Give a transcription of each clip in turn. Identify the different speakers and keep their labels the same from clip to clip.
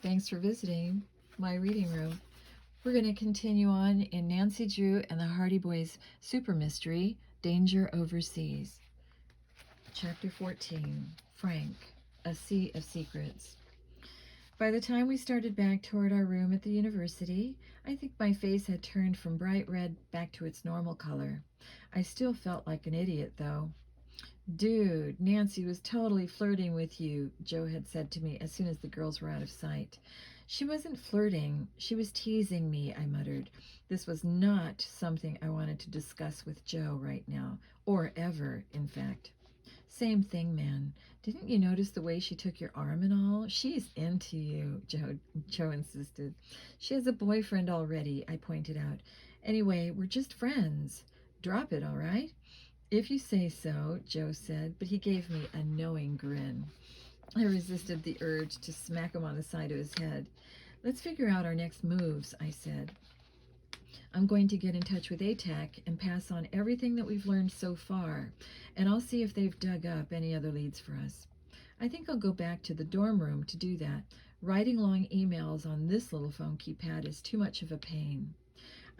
Speaker 1: Thanks for visiting my reading room. We're going to continue on in Nancy Drew and the Hardy Boys Super Mystery, Danger Overseas. Chapter 14, Frank, A Sea of Secrets. By the time we started back toward our room at the university, I think my face had turned from bright red back to its normal color. I still felt like an idiot, though. Dude, Nancy was totally flirting with you, Joe had said to me as soon as the girls were out of sight. She wasn't flirting, she was teasing me, I muttered. This was not something I wanted to discuss with Joe right now, or ever, in fact. Same thing, man. Didn't you notice the way she took your arm and all? She's into you, Joe insisted. She has a boyfriend already, I pointed out. Anyway, we're just friends. Drop it, all right? If you say so, Joe said, but he gave me a knowing grin. I resisted the urge to smack him on the side of his head. Let's figure out our next moves, I said. I'm going to get in touch with ATAC and pass on everything that we've learned so far, and I'll see if they've dug up any other leads for us. I think I'll go back to the dorm room to do that. Writing long emails on this little phone keypad is too much of a pain.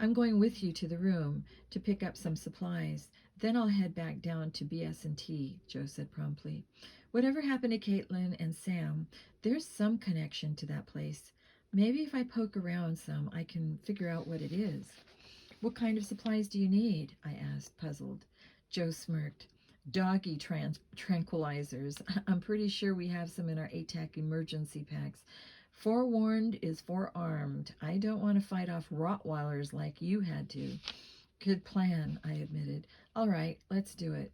Speaker 1: I'm going with you to the room to pick up some supplies. Then I'll head back down to BS&T, Joe said promptly. Whatever happened to Caitlin and Sam, there's some connection to that place. Maybe if I poke around some, I can figure out what it is. What kind of supplies do you need? I asked, puzzled. Joe smirked. Doggy tranquilizers. I'm pretty sure we have some in our ATAC emergency packs. Forewarned is forearmed. I don't want to fight off Rottweilers like you had to. Good plan, I admitted. All right, let's do it.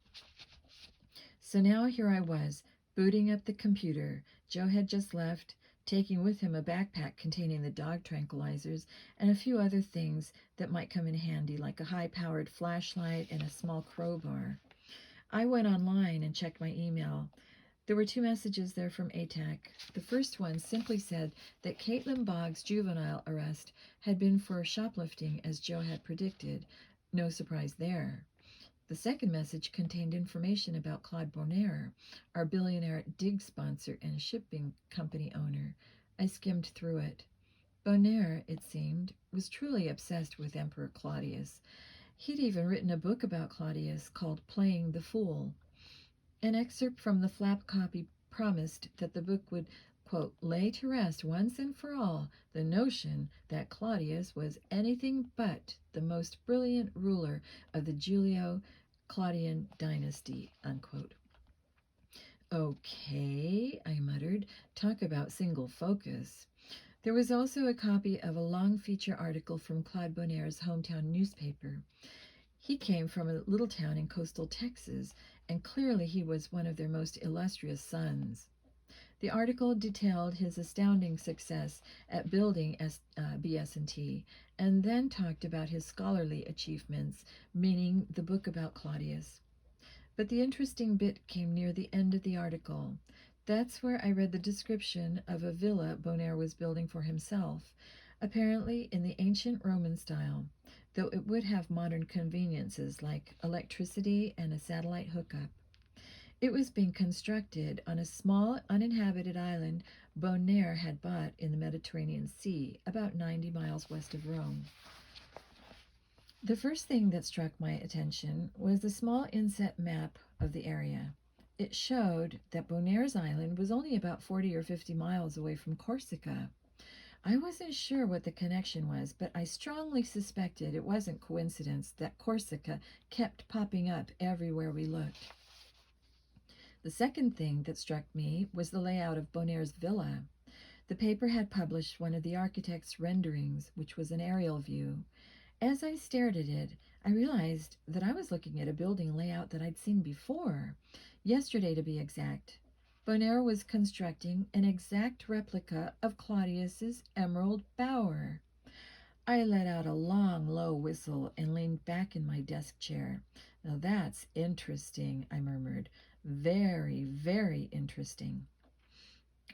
Speaker 1: So now here I was, booting up the computer. Joe had just left, taking with him a backpack containing the dog tranquilizers and a few other things that might come in handy, like a high-powered flashlight and a small crowbar. I went online and checked my email. There were 2 messages there from ATAC. The first one simply said that Caitlin Boggs' juvenile arrest had been for shoplifting, as Joe had predicted. No surprise there. The second message contained information about Claude Bonaire, our billionaire dig sponsor and shipping company owner. I skimmed through it. Bonaire, it seemed, was truly obsessed with Emperor Claudius. He'd even written a book about Claudius called Playing the Fool. An excerpt from the flap copy promised that the book would, quote, lay to rest once and for all the notion that Claudius was anything but the most brilliant ruler of the Julio-Claudian dynasty, unquote. Okay, I muttered. Talk about single focus. There was also a copy of a long feature article from Claude Bonaire's hometown newspaper. He came from a little town in coastal Texas, and clearly he was one of their most illustrious sons. The article detailed his astounding success at building BS&T, and then talked about his scholarly achievements, meaning the book about Claudius. But the interesting bit came near the end of the article. That's where I read the description of a villa Bonaire was building for himself, apparently in the ancient Roman style, though it would have modern conveniences like electricity and a satellite hookup. It was being constructed on a small uninhabited island Bonaire had bought in the Mediterranean Sea, about 90 miles west of Rome. The first thing that struck my attention was the small inset map of the area. It showed that Bonaire's island was only about 40 or 50 miles away from Corsica. I wasn't sure what the connection was, but I strongly suspected it wasn't coincidence that Corsica kept popping up everywhere we looked. The second thing that struck me was the layout of Bonaire's villa. The paper had published one of the architect's renderings, which was an aerial view. As I stared at it, I realized that I was looking at a building layout that I'd seen before, yesterday to be exact. Bonaire was constructing an exact replica of Claudius's Emerald Bower. I let out a long, low whistle and leaned back in my desk chair. Now that's interesting, I murmured. Very, very interesting.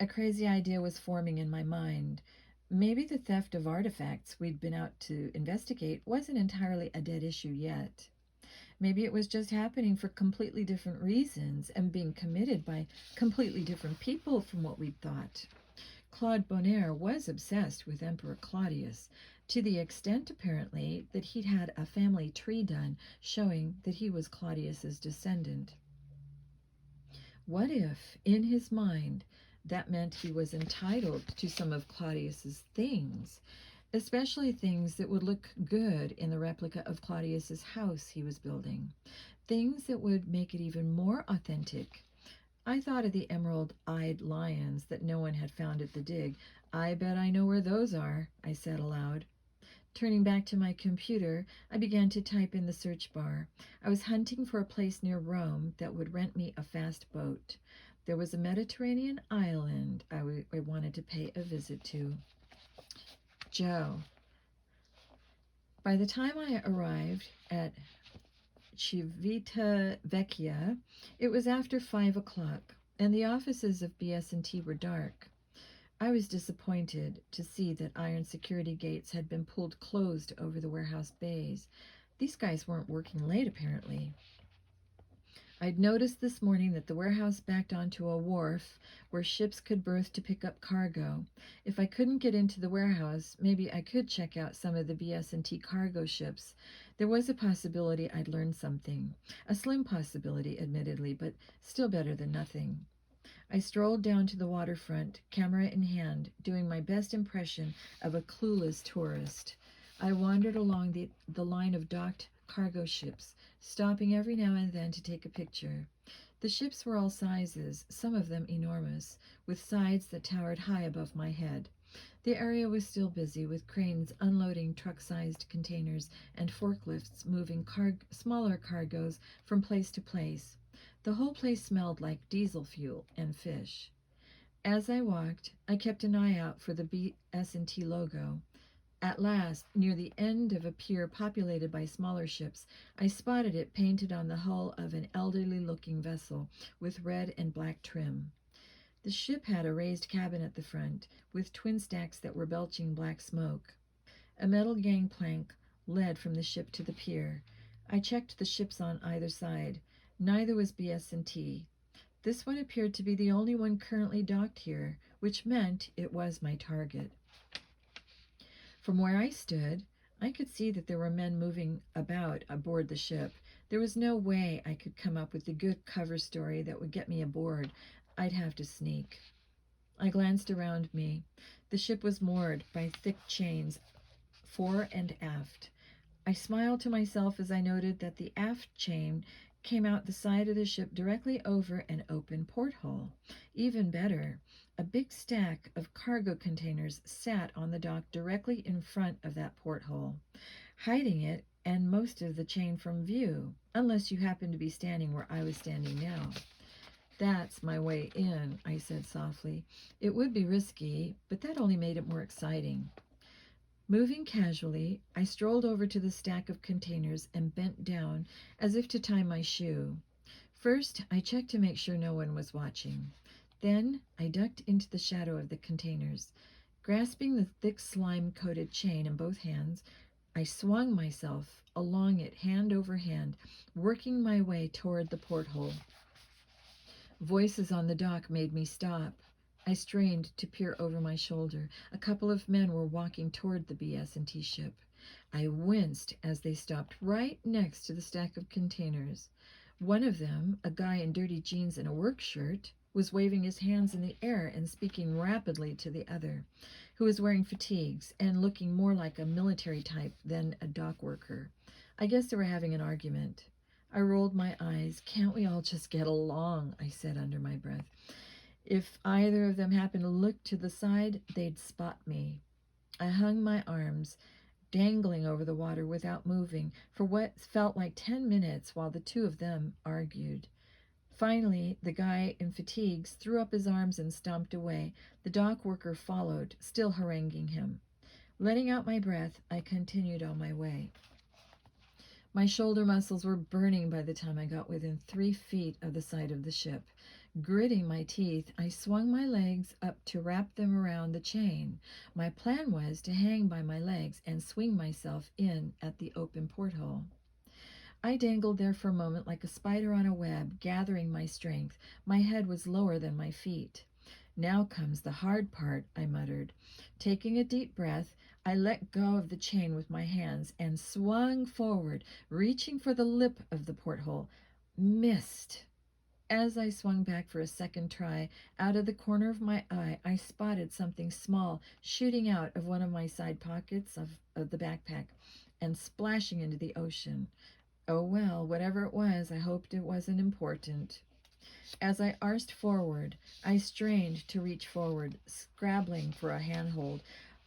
Speaker 1: A crazy idea was forming in my mind. Maybe the theft of artifacts we'd been out to investigate wasn't entirely a dead issue yet. Maybe it was just happening for completely different reasons and being committed by completely different people from what we'd thought. Claude Bonaire was obsessed with Emperor Claudius, to the extent, apparently, that he'd had a family tree done showing that he was Claudius's descendant. What if, in his mind, that meant he was entitled to some of Claudius's things, especially things that would look good in the replica of Claudius's house he was building, things that would make it even more authentic? I thought of the emerald-eyed lions that no one had found at the dig. I bet I know where those are, I said aloud. Turning back to my computer, I began to type in the search bar. I was hunting for a place near Rome that would rent me a fast boat. There was a Mediterranean island I wanted to pay a visit to. Joe. By the time I arrived at Civitavecchia, it was after 5 o'clock, and the offices of BS&T were dark. I was disappointed to see that iron security gates had been pulled closed over the warehouse bays. These guys weren't working late, apparently. I'd noticed this morning that the warehouse backed onto a wharf where ships could berth to pick up cargo. If I couldn't get into the warehouse, maybe I could check out some of the BS&T cargo ships. There was a possibility I'd learn something. A slim possibility, admittedly, but still better than nothing. I strolled down to the waterfront, camera in hand, doing my best impression of a clueless tourist. I wandered along the line of docked cargo ships, stopping every now and then to take a picture. The ships were all sizes, some of them enormous, with sides that towered high above my head. The area was still busy, with cranes unloading truck-sized containers and forklifts moving smaller cargoes from place to place. The whole place smelled like diesel fuel and fish. As I walked, I kept an eye out for the BS&T logo. At last, near the end of a pier populated by smaller ships, I spotted it painted on the hull of an elderly-looking vessel with red and black trim. The ship had a raised cabin at the front, with twin stacks that were belching black smoke. A metal gangplank led from the ship to the pier. I checked the ships on either side. Neither was BS&T. This one appeared to be the only one currently docked here, which meant it was my target. From where I stood, I could see that there were men moving about aboard the ship. There was no way I could come up with a good cover story that would get me aboard. I'd have to sneak. I glanced around me. The ship was moored by thick chains, fore and aft. I smiled to myself as I noted that the aft chain came out the side of the ship directly over an open porthole. Even better, a big stack of cargo containers sat on the dock directly in front of that porthole, hiding it and most of the chain from view, unless you happen to be standing where I was standing now. That's my way in, I said softly. It would be risky, but that only made it more exciting. Moving casually, I strolled over to the stack of containers and bent down as if to tie my shoe. First, I checked to make sure no one was watching. Then, I ducked into the shadow of the containers. Grasping the thick slime-coated chain in both hands, I swung myself along it hand over hand, working my way toward the porthole. Voices on the dock made me stop. I strained to peer over my shoulder. A couple of men were walking toward the BS&T ship. I winced as they stopped right next to the stack of containers. One of them, a guy in dirty jeans and a work shirt, was waving his hands in the air and speaking rapidly to the other, who was wearing fatigues and looking more like a military type than a dock worker. I guess they were having an argument. I rolled my eyes. "Can't we all just get along?" I said under my breath. If either of them happened to look to the side, they'd spot me. I hung my arms, dangling over the water without moving, for what felt like 10 minutes while the two of them argued. Finally, the guy in fatigues threw up his arms and stomped away. The dock worker followed, still haranguing him. Letting out my breath, I continued on my way. My shoulder muscles were burning by the time I got within 3 feet of the side of the ship. Gritting my teeth, I swung my legs up to wrap them around the chain. My plan was to hang by my legs and swing myself in at the open porthole. I dangled there for a moment like a spider on a web, gathering my strength. My head was lower than my feet. Now comes the hard part, I muttered. Taking a deep breath, I let go of the chain with my hands and swung forward, reaching for the lip of the porthole. Missed. As I swung back for a second try, out of the corner of my eye, I spotted something small shooting out of one of my side pockets of the backpack and splashing into the ocean. Oh well, whatever it was, I hoped it wasn't important. As I arsed forward, I strained to reach forward, scrabbling for a handhold.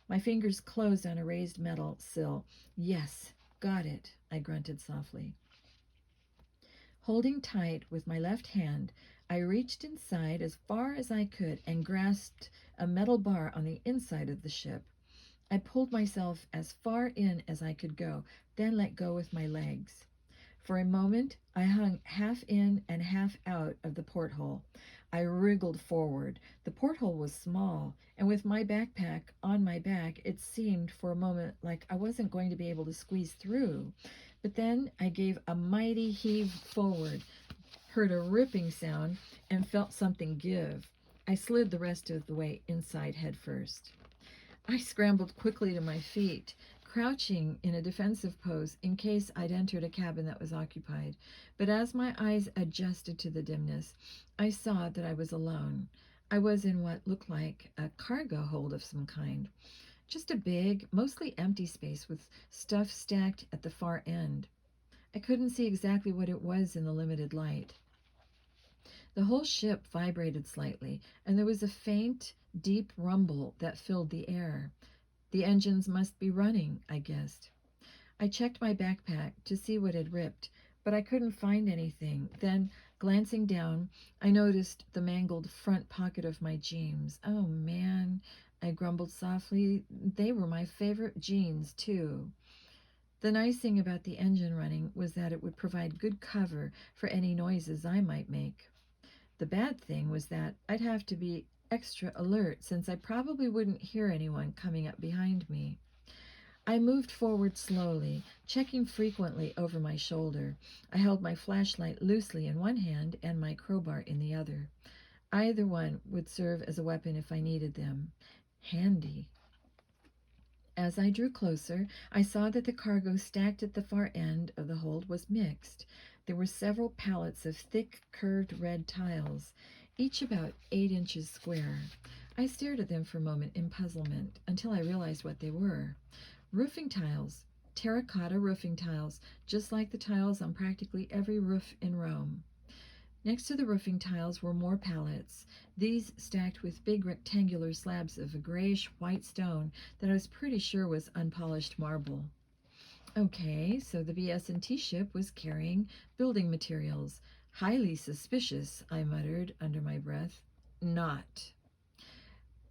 Speaker 1: My fingers closed on a raised metal sill. Yes, got it, I grunted softly. Holding tight with my left hand, I reached inside as far as I could and grasped a metal bar on the inside of the ship. I pulled myself as far in as I could go, then let go with my legs. For a moment, I hung half in and half out of the porthole. I wriggled forward. The porthole was small, and with my backpack on my back, it seemed for a moment like I wasn't going to be able to squeeze through. But then I gave a mighty heave forward, heard a ripping sound, and felt something give. I slid the rest of the way inside head first. I scrambled quickly to my feet, crouching in a defensive pose in case I'd entered a cabin that was occupied. But as my eyes adjusted to the dimness, I saw that I was alone. I was in what looked like a cargo hold of some kind. Just a big, mostly empty space with stuff stacked at the far end. I couldn't see exactly what it was in the limited light. The whole ship vibrated slightly, and there was a faint, deep rumble that filled the air. The engines must be running, I guessed. I checked my backpack to see what had ripped, but I couldn't find anything. Then, glancing down, I noticed the mangled front pocket of my jeans. Oh, man, I grumbled softly. They were my favorite jeans, too. The nice thing about the engine running was that it would provide good cover for any noises I might make. The bad thing was that I'd have to be extra alert since I probably wouldn't hear anyone coming up behind me. I moved forward slowly, checking frequently over my shoulder. I held my flashlight loosely in one hand and my crowbar in the other. Either one would serve as a weapon if I needed them. Handy. As I drew closer, I saw that the cargo stacked at the far end of the hold was mixed. There were several pallets of thick, curved red tiles, each about 8 inches square. I stared at them for a moment in puzzlement until I realized what they were. Roofing tiles, terracotta roofing tiles, just like the tiles on practically every roof in Rome. Next to the roofing tiles were more pallets, these stacked with big rectangular slabs of a grayish-white stone that I was pretty sure was unpolished marble. Okay, so the BS&T ship was carrying building materials. Highly suspicious, I muttered under my breath. Not.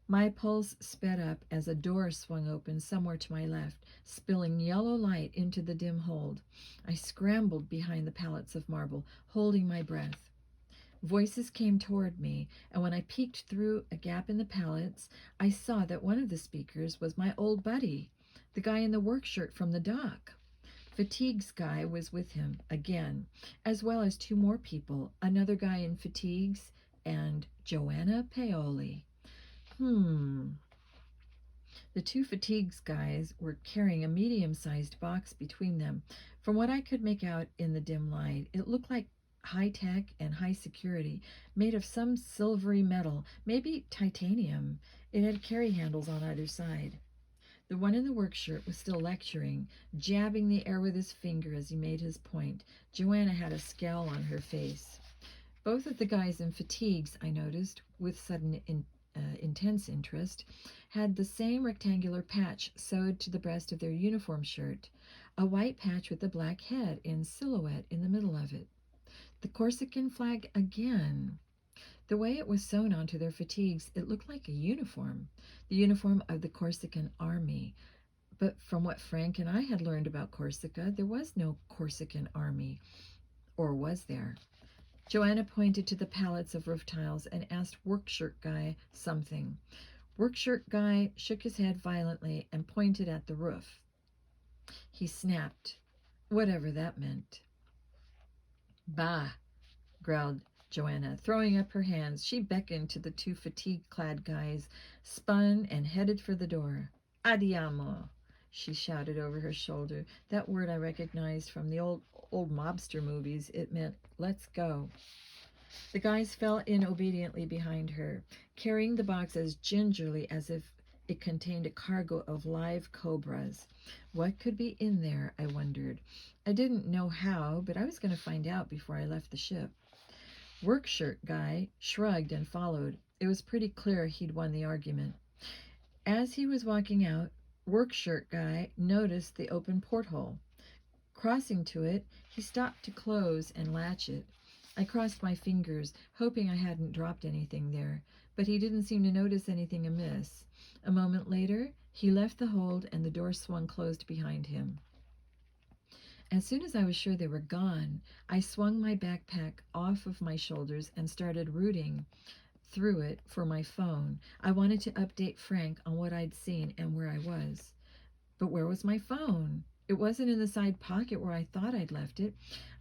Speaker 1: My pulse sped up as a door swung open somewhere to my left, spilling yellow light into the dim hold. I scrambled behind the pallets of marble, holding my breath. Voices came toward me, and when I peeked through a gap in the pallets, I saw that one of the speakers was my old buddy, the guy in the work shirt from the dock. Fatigues guy was with him again, as well as 2 more people, another guy in fatigues and Joanna Paoli. The 2 fatigues guys were carrying a medium-sized box between them. From what I could make out in the dim light, it looked like high-tech and high security, made of some silvery metal, maybe titanium. It had carry handles on either side. The one in the work shirt was still lecturing, jabbing the air with his finger as he made his point. Joanna had a scowl on her face. Both of the guys in fatigues, I noticed, with sudden intense interest, had the same rectangular patch sewed to the breast of their uniform shirt, a white patch with a black head in silhouette in the middle of it. The Corsican flag again. The way it was sewn onto their fatigues, it looked like a uniform, the uniform of the Corsican army. But from what Frank and I had learned about Corsica, there was no Corsican army. Or was there? Joanna pointed to the pallets of roof tiles and asked Workshirt Guy something. Workshirt Guy shook his head violently and pointed at the roof. He snapped, whatever that meant. Bah, growled Joanna. Throwing up her hands, she beckoned to the two fatigue-clad guys, spun, and headed for the door. Andiamo, she shouted over her shoulder. That word I recognized from the old mobster movies. It meant, let's go. The guys fell in obediently behind her, carrying the box as gingerly as if it contained a cargo of live cobras. What could be in there, I wondered. I didn't know how, but I was going to find out before I left the ship. Work shirt guy shrugged and followed. It was pretty clear he'd won the argument. As he was walking out, work shirt guy noticed the open porthole. Crossing to it, he stopped to close and latch it. I crossed my fingers, hoping I hadn't dropped anything there, but he didn't seem to notice anything amiss. A moment later, he left the hold and the door swung closed behind him. As soon as I was sure they were gone, I swung my backpack off of my shoulders and started rooting through it for my phone. I wanted to update Frank on what I'd seen and where I was. But where was my phone? It wasn't in the side pocket where I thought I'd left it.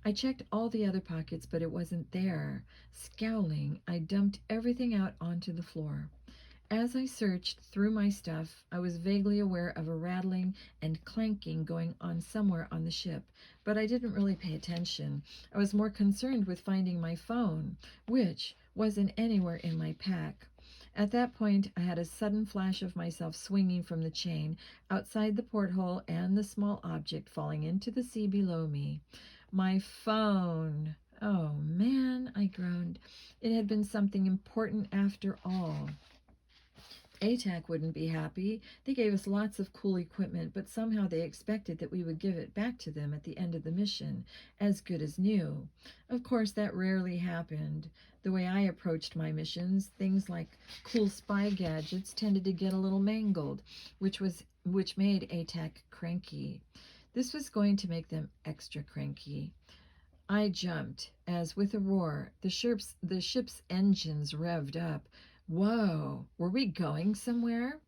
Speaker 1: I checked all the other pockets, but it wasn't there. Scowling, I dumped everything out onto the floor. As I searched through my stuff, I was vaguely aware of a rattling and clanking going on somewhere on the ship, but I didn't really pay attention. I was more concerned with finding my phone, which wasn't anywhere in my pack. At that point, I had a sudden flash of myself swinging from the chain outside the porthole and the small object falling into the sea below me. My phone! Oh, man, I groaned. It had been something important after all. ATAC wouldn't be happy. They gave us lots of cool equipment, but somehow they expected that we would give it back to them at the end of the mission, as good as new. Of course, that rarely happened. The way I approached my missions, things like cool spy gadgets tended to get a little mangled, which made ATAC cranky. This was going to make them extra cranky. I jumped as, with a roar, the ship's engines revved up. Whoa, were we going somewhere?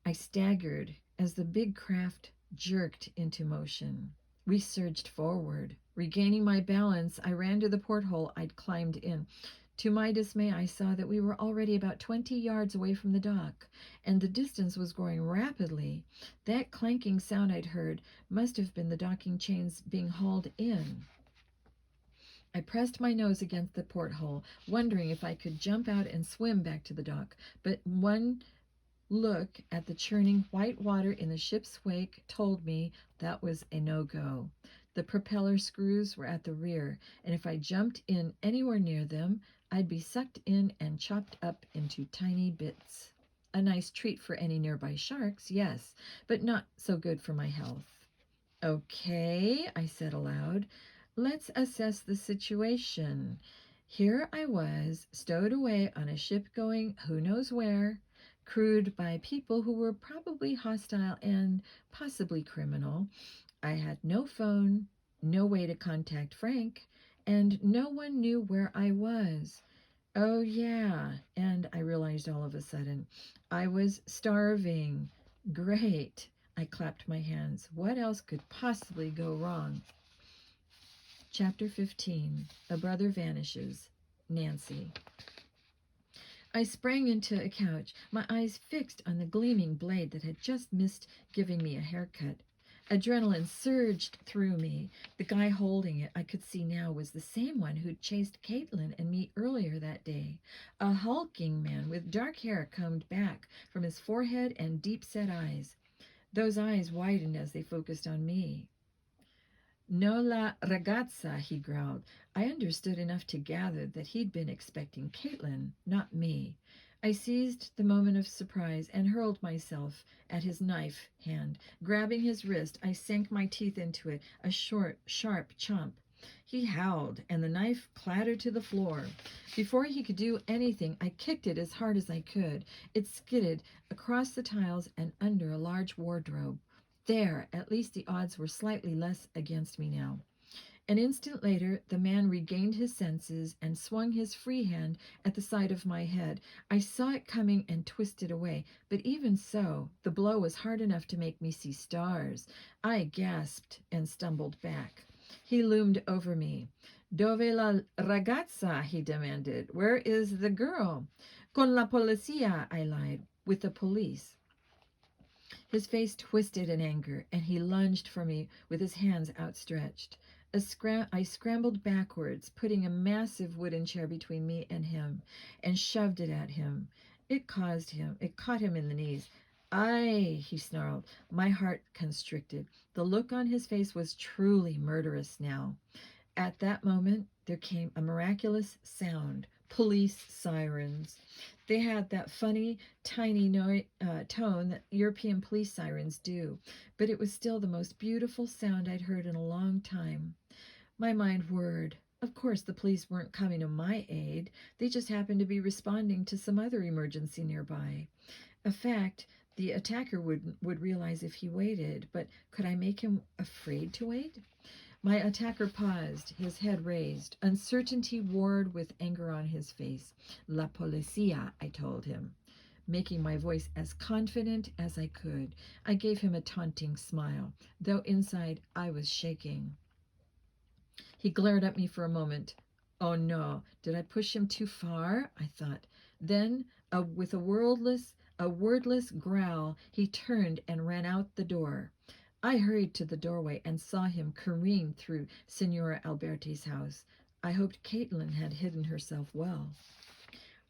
Speaker 1: I staggered as the big craft jerked into motion. We surged forward. Regaining my balance, I ran to the porthole I'd climbed in. To my dismay, I saw that we were already about 20 yards away from the dock, and the distance was growing rapidly. That clanking sound I'd heard must have been the docking chains being hauled in. I pressed my nose against the porthole, wondering if I could jump out and swim back to the dock, but one look at the churning white water in the ship's wake told me that was a no-go. The propeller screws were at the rear, and if I jumped in anywhere near them, I'd be sucked in and chopped up into tiny bits. A nice treat for any nearby sharks, yes, but not so good for my health. Okay, I said aloud. Let's assess the situation. Here I was, stowed away on a ship going who knows where, crewed by people who were probably hostile and possibly criminal. I had no phone, no way to contact Frank, and no one knew where I was. Oh, yeah, and I realized all of a sudden, I was starving. Great. I clapped my hands. What else could possibly go wrong? Chapter 15. A Brother Vanishes. Nancy. I sprang into a couch, my eyes fixed on the gleaming blade that had just missed giving me a haircut. Adrenaline surged through me. The guy holding it, I could see now, was the same one who'd chased Caitlin and me earlier that day. A hulking man with dark hair combed back from his forehead and deep-set eyes. Those eyes widened as they focused on me. "No la ragazza," he growled. I understood enough to gather that he'd been expecting Caitlin, not me. I seized the moment of surprise and hurled myself at his knife hand. Grabbing his wrist, I sank my teeth into it, a short, sharp chomp. He howled, and the knife clattered to the floor. Before he could do anything, I kicked it as hard as I could. It skidded across the tiles and under a large wardrobe. There, at least the odds were slightly less against me now. An instant later, the man regained his senses and swung his free hand at the side of my head. I saw it coming and twisted away, but even so, the blow was hard enough to make me see stars. I gasped and stumbled back. He loomed over me. Dove la ragazza? He demanded. Where is the girl? Con la policía, I lied. With the police. His face twisted in anger, and he lunged for me with his hands outstretched. I scrambled backwards, putting a massive wooden chair between me and him, and shoved it at him. It caught him in the knees. Aye, he snarled. My heart constricted. The look on his face was truly murderous now. At that moment, there came a miraculous sound. Police sirens. They had that funny, tiny tone that European police sirens do, but it was still the most beautiful sound I'd heard in a long time. My mind whirred. Of course, the police weren't coming to my aid. They just happened to be responding to some other emergency nearby. A fact the attacker would realize if he waited, but could I make him afraid to wait? My attacker paused, his head raised. Uncertainty warred with anger on his face. La policía, I told him, making my voice as confident as I could. I gave him a taunting smile, though inside I was shaking. He glared at me for a moment. Oh no, did I push him too far? I thought. Then, with a wordless growl, he turned and ran out the door. I hurried to the doorway and saw him careen through Signora Alberti's house. I hoped Caitlin had hidden herself well.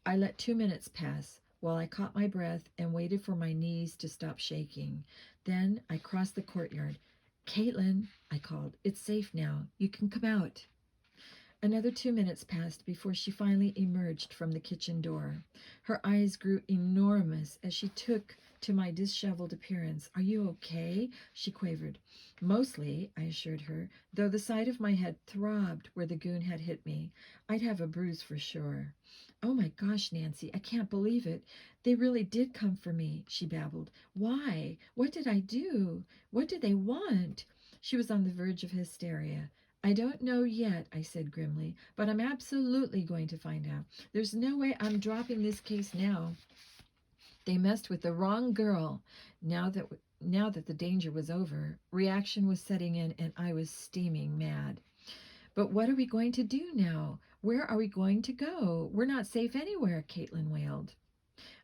Speaker 1: I let 2 minutes pass while I caught my breath and waited for my knees to stop shaking. Then I crossed the courtyard. Caitlin, I called, it's safe now. You can come out. Another 2 minutes passed before she finally emerged from the kitchen door. Her eyes grew enormous as she took to my disheveled appearance. Are you okay? She quavered. Mostly, I assured her, though the side of my head throbbed where the goon had hit me. I'd have a bruise for sure. Oh my gosh, Nancy, I can't believe it. They really did come for me, she babbled. Why? What did I do? What did they want? She was on the verge of hysteria. I don't know yet, I said grimly, but I'm absolutely going to find out. There's no way I'm dropping this case now. They messed with the wrong girl. Now that the danger was over, reaction was setting in and I was steaming mad. But what are we going to do now? Where are we going to go? We're not safe anywhere, Caitlin wailed.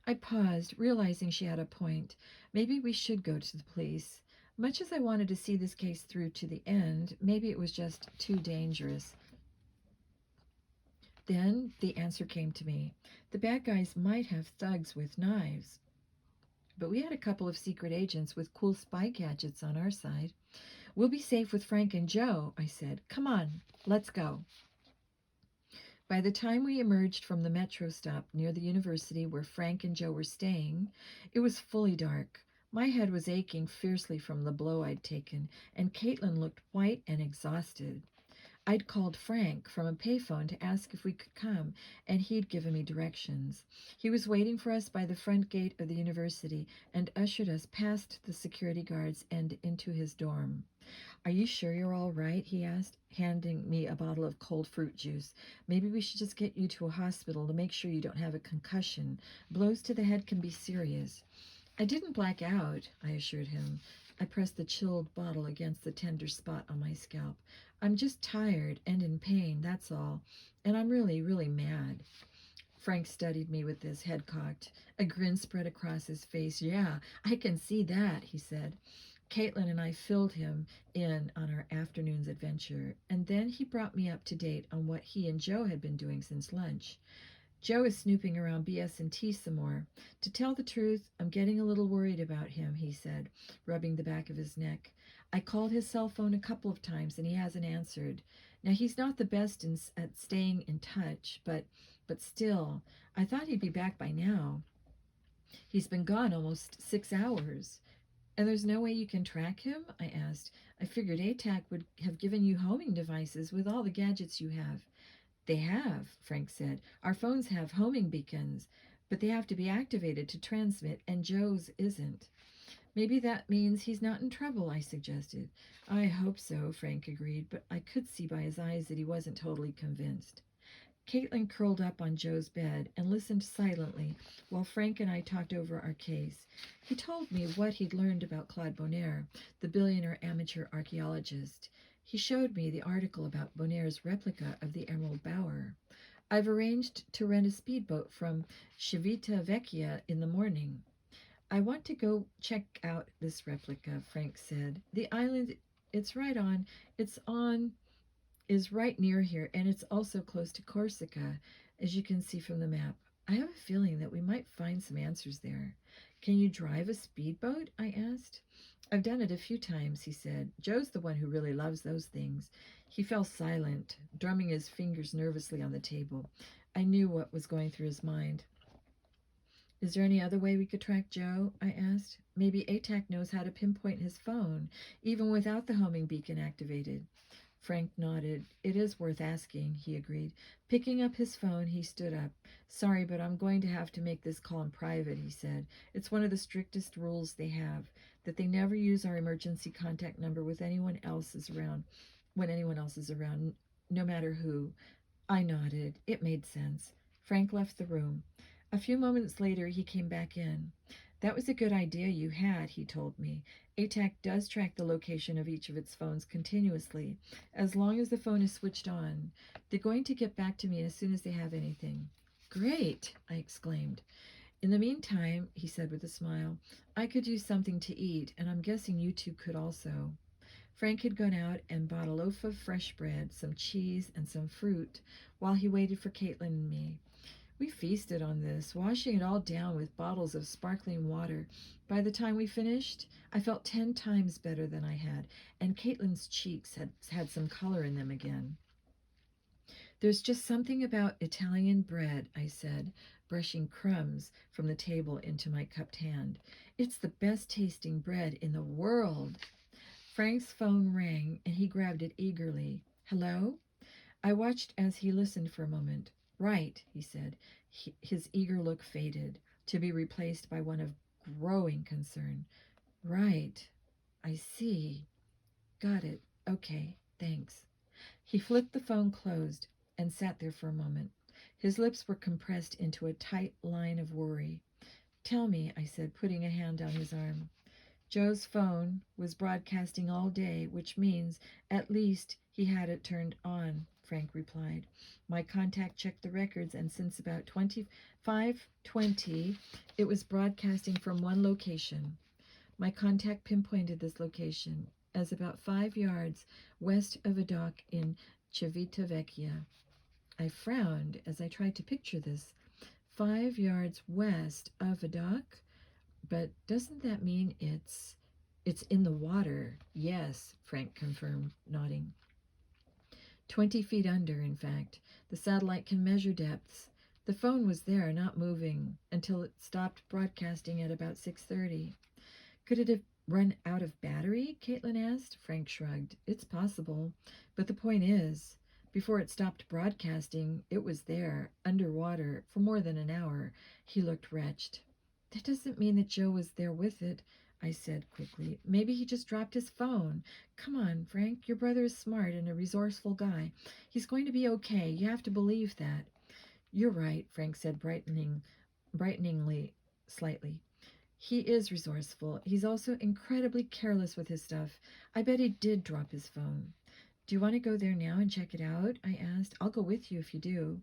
Speaker 1: I paused, realizing she had a point. Maybe we should go to the police. Much as I wanted to see this case through to the end, maybe it was just too dangerous. Then the answer came to me. The bad guys might have thugs with knives, but we had a couple of secret agents with cool spy gadgets on our side. We'll be safe with Frank and Joe, I said. Come on, let's go. By the time we emerged from the metro stop near the university where Frank and Joe were staying, it was fully dark. My head was aching fiercely from the blow I'd taken, and Caitlin looked white and exhausted. I'd called Frank from a payphone to ask if we could come, and he'd given me directions. He was waiting for us by the front gate of the university and ushered us past the security guards and into his dorm. Are you sure you're all right? He asked, handing me a bottle of cold fruit juice. Maybe we should just get you to a hospital to make sure you don't have a concussion. Blows to the head can be serious. I didn't black out, I assured him. I pressed the chilled bottle against the tender spot on my scalp. I'm just tired and in pain, that's all. And I'm really, really mad. Frank studied me with his head cocked. A grin spread across his face. Yeah, I can see that, he said. Caitlin and I filled him in on our afternoon's adventure, and then he brought me up to date on what he and Joe had been doing since lunch. Joe is snooping around BS&T some more. To tell the truth, I'm getting a little worried about him, he said, rubbing the back of his neck. I called his cell phone a couple of times and he hasn't answered. Now, he's not the best at staying in touch, but still, I thought he'd be back by now. He's been gone almost 6 hours. And there's no way you can track him? I asked. I figured ATAC would have given you homing devices with all the gadgets you have. They have, Frank said. Our phones have homing beacons, but they have to be activated to transmit, and Joe's isn't. Maybe that means he's not in trouble, I suggested. I hope so, Frank agreed, but I could see by his eyes that he wasn't totally convinced. Caitlin curled up on Joe's bed and listened silently while Frank and I talked over our case. He told me what he'd learned about Claude Bonaire, the billionaire amateur archaeologist. He showed me the article about Bonaire's replica of the Emerald Bower. I've arranged to rent a speedboat from Civita Vecchia in the morning. I want to go check out this replica, Frank said. The island it's on, is right near here, and it's also close to Corsica, as you can see from the map. I have a feeling that we might find some answers there. Can you drive a speedboat? I asked. I've done it a few times, he said. Joe's the one who really loves those things. He fell silent, drumming his fingers nervously on the table. I knew what was going through his mind. Is there any other way we could track Joe? I asked. Maybe ATAC knows how to pinpoint his phone, even without the homing beacon activated. Frank nodded. It is worth asking, he agreed. Picking up his phone, he stood up. Sorry, but I'm going to have to make this call in private, he said. It's one of the strictest rules they have, that they never use our emergency contact number with anyone else is around, when anyone else is around, no matter who. I nodded. It made sense. Frank left the room. A few moments later, he came back in. That was a good idea you had, he told me. ATAC does track the location of each of its phones continuously, as long as the phone is switched on. They're going to get back to me as soon as they have anything. Great, I exclaimed. In the meantime, he said with a smile, I could use something to eat, and I'm guessing you two could also. Frank had gone out and bought a loaf of fresh bread, some cheese, and some fruit, while he waited for Caitlin and me. We feasted on this, washing it all down with bottles of sparkling water. By the time we finished, I felt 10 times better than I had, and Caitlin's cheeks had some color in them again. There's just something about Italian bread, I said, brushing crumbs from the table into my cupped hand. It's the best tasting bread in the world. Frank's phone rang, and he grabbed it eagerly. Hello? I watched as he listened for a moment. Right, he said. His eager look faded, to be replaced by one of growing concern. Right. I see. Got it. Okay, thanks. He flipped the phone closed and sat there for a moment. His lips were compressed into a tight line of worry. Tell me, I said, putting a hand on his arm. Joe's phone was broadcasting all day, which means at least he had it turned on, Frank replied. My contact checked the records, and since about 25:20, it was broadcasting from one location. My contact pinpointed this location as about 5 yards west of a dock in Civita Vecchia. I frowned as I tried to picture this. 5 yards west of a dock? But doesn't that mean it's in the water? Yes, Frank confirmed, nodding. 20 feet under, in fact. The satellite can measure depths. The phone was there, not moving, until it stopped broadcasting at about 6:30. Could it have run out of battery? Caitlin asked. Frank shrugged. It's possible. But the point is, before it stopped broadcasting, it was there, underwater, for more than an hour. He looked wretched. That doesn't mean that Joe was there with it, I said quickly. Maybe he just dropped his phone. Come on, Frank. Your brother is smart and a resourceful guy. He's going to be okay. You have to believe that. You're right, Frank said, brighteningly slightly. He is resourceful. He's also incredibly careless with his stuff. I bet he did drop his phone. Do you want to go there now and check it out? I asked. I'll go with you if you do.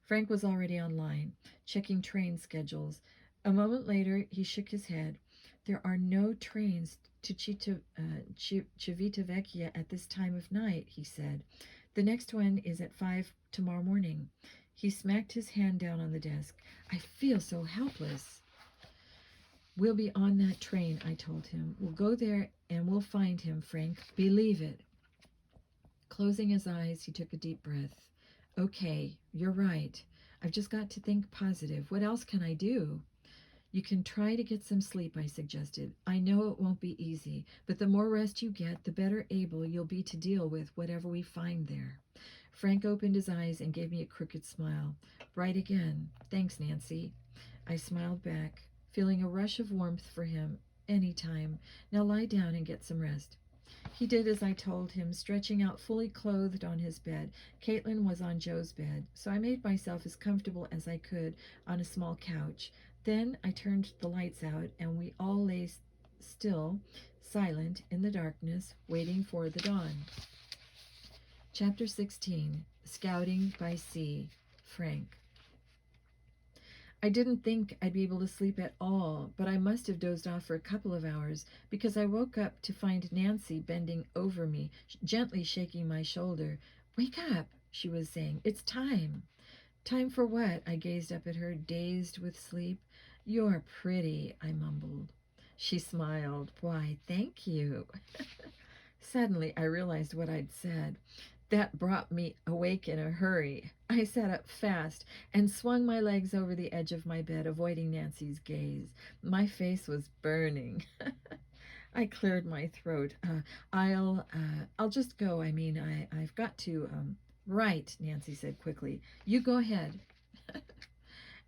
Speaker 1: Frank was already online, checking train schedules. A moment later, he shook his head. There are no trains to Civita Vecchia at this time of night, he said. The next one is at 5 tomorrow morning. He smacked his hand down on the desk. I feel so helpless. We'll be on that train, I told him. We'll go there and we'll find him, Frank. Believe it. Closing his eyes, he took a deep breath. Okay, you're right. I've just got to think positive. What else can I do? You can try to get some sleep, I suggested. I know it won't be easy, but the more rest you get, the better able you'll be to deal with whatever we find there. Frank opened his eyes and gave me a crooked smile. Right again. Thanks, Nancy. I smiled back, feeling a rush of warmth for him. Any time. Now lie down and get some rest. He did as I told him, stretching out fully clothed on his bed. Caitlin was on Joe's bed, so I made myself as comfortable as I could on a small couch. Then I turned the lights out, and we all lay still, silent, in the darkness, waiting for the dawn. Chapter 16, Scouting by Sea, Frank. I didn't think I'd be able to sleep at all, but I must have dozed off for a couple of hours because I woke up to find Nancy bending over me, gently shaking my shoulder. "Wake up," she was saying. "It's time." "Time for what?" I gazed up at her, dazed with sleep. "You're pretty," I mumbled. She smiled. "Why, thank you." Suddenly, I realized what I'd said. That brought me awake in a hurry. I sat up fast and swung my legs over the edge of my bed, avoiding Nancy's gaze. My face was burning. I cleared my throat. I'll just go. I've got to, Right, Nancy said quickly. "You go ahead."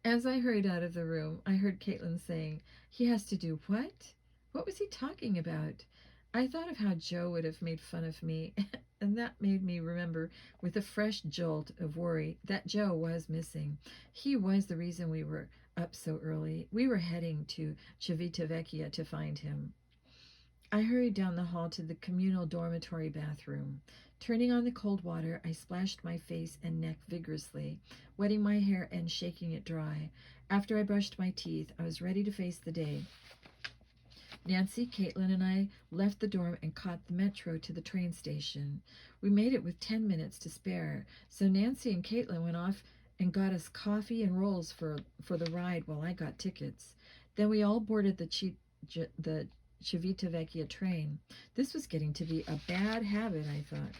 Speaker 1: As I hurried out of the room, I heard Caitlin saying, "He has to do what?" What was he talking about? I thought of how Joe would have made fun of me, and that made me remember with a fresh jolt of worry that Joe was missing. He was the reason we were up so early. We were heading to Civitavecchia to find him. I hurried down the hall to the communal dormitory bathroom. Turning on the cold water, I splashed my face and neck vigorously, wetting my hair and shaking it dry. After I brushed my teeth, I was ready to face the day. Nancy, Caitlin, and I left the dorm and caught the metro to the train station. We made it with 10 minutes to spare, so Nancy and Caitlin went off and got us coffee and rolls for the ride while I got tickets. Then we all boarded the Civitavecchia train. This was getting to be a bad habit, I thought.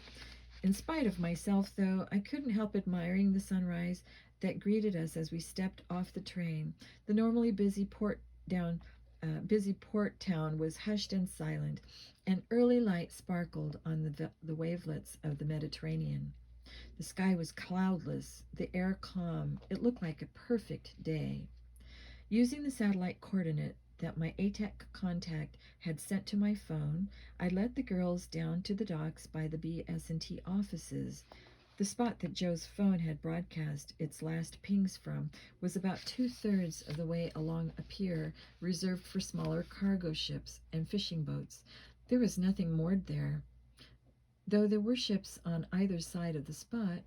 Speaker 1: In spite of myself, though, I couldn't help admiring the sunrise that greeted us as we stepped off the train. The normally busy port town was hushed and silent, and early light sparkled on the wavelets of the Mediterranean. The sky was cloudless, the air calm. It looked like a perfect day. Using the satellite coordinate that my ATAC contact had sent to my phone, I led the girls down to the docks by the BS&T offices. The spot that Joe's phone had broadcast its last pings from was about 2/3 of the way along a pier reserved for smaller cargo ships and fishing boats. There was nothing moored there, though there were ships on either side of the spot.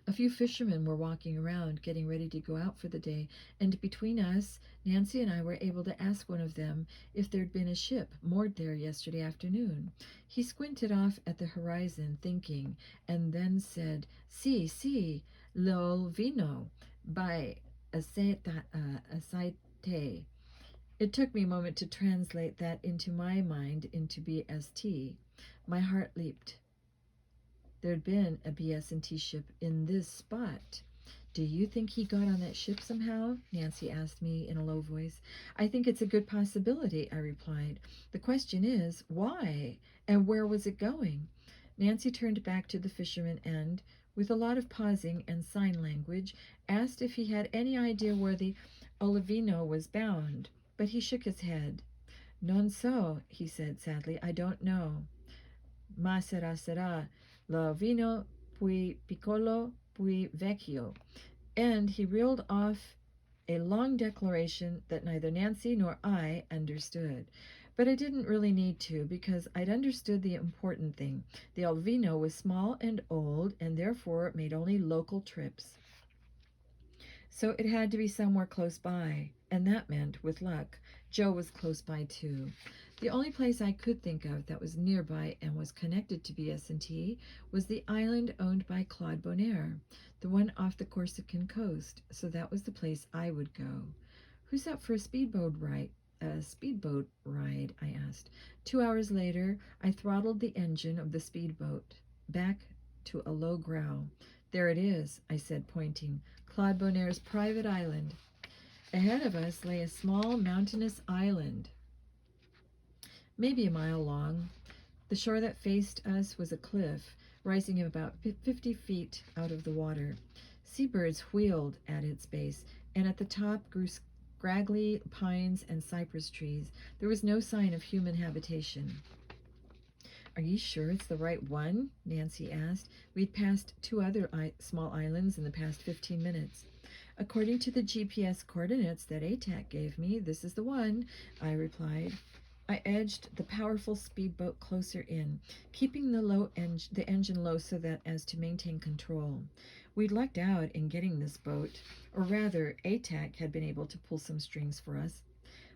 Speaker 1: A few fishermen were walking around, getting ready to go out for the day, and between us, Nancy and I were able to ask one of them if there'd been a ship moored there yesterday afternoon. He squinted off at the horizon, thinking, and then said, Si, lo vino, by aceite. It took me a moment to translate that into my mind into BST. My heart leaped. There'd been a BS&T ship in this spot. "Do you think he got on that ship somehow?" Nancy asked me in a low voice. "I think it's a good possibility," I replied. "The question is, why? And where was it going?" Nancy turned back to the fisherman and, with a lot of pausing and sign language, asked if he had any idea where the Olivino was bound, but he shook his head. "Non so," he said sadly. "I don't know." "Ma sarà. Lo vino, poi piccolo, poi vecchio." And he reeled off a long declaration that neither Nancy nor I understood. But I didn't really need to, because I'd understood the important thing. The Olivino was small and old, and therefore made only local trips. So it had to be somewhere close by, and that meant, with luck, Joe was close by too. The only place I could think of that was nearby and was connected to BS&T was the island owned by Claude Bonaire, the one off the Corsican coast, so that was the place I would go. "Who's up for a speedboat ride?" I asked. 2 hours later, I throttled the engine of the speedboat back to a low growl. "There it is," I said, pointing. "Claude Bonaire's private island." Ahead of us lay a small mountainous island, maybe a mile long. The shore that faced us was a cliff, rising about 50 feet out of the water. Seabirds wheeled at its base, and at the top grew scraggly pines and cypress trees. There was no sign of human habitation. "Are you sure it's the right one?" Nancy asked. We'd passed 2 other small islands in the past 15 minutes. "According to the GPS coordinates that ATAC gave me, this is the one," I replied. I edged the powerful speedboat closer in, keeping the engine low so that as to maintain control. We'd lucked out in getting this boat, or rather, ATAC had been able to pull some strings for us.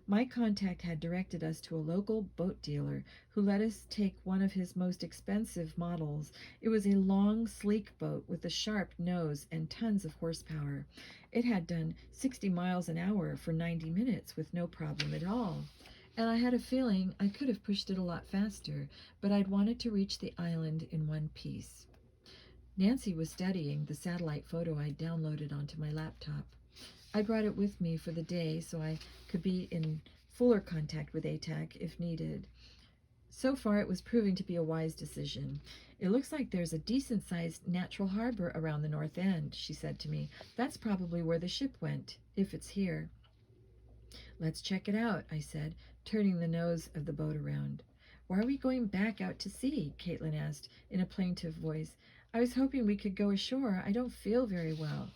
Speaker 1: My contact had directed us to a local boat dealer who let us take one of his most expensive models. It was a long, sleek boat with a sharp nose and tons of horsepower. It had done 60 miles an hour for 90 minutes with no problem at all. And I had a feeling I could have pushed it a lot faster, but I'd wanted to reach the island in one piece. Nancy was studying the satellite photo I'd downloaded onto my laptop. I brought it with me for the day so I could be in fuller contact with ATAC if needed. So far, it was proving to be a wise decision. It looks like there's a decent-sized natural harbor around the north end, she said to me. That's probably where the ship went, if it's here. Let's check it out, I said, turning the nose of the boat around. Why are we going back out to sea? Caitlin asked in a plaintive voice. I was hoping we could go ashore. I don't feel very well.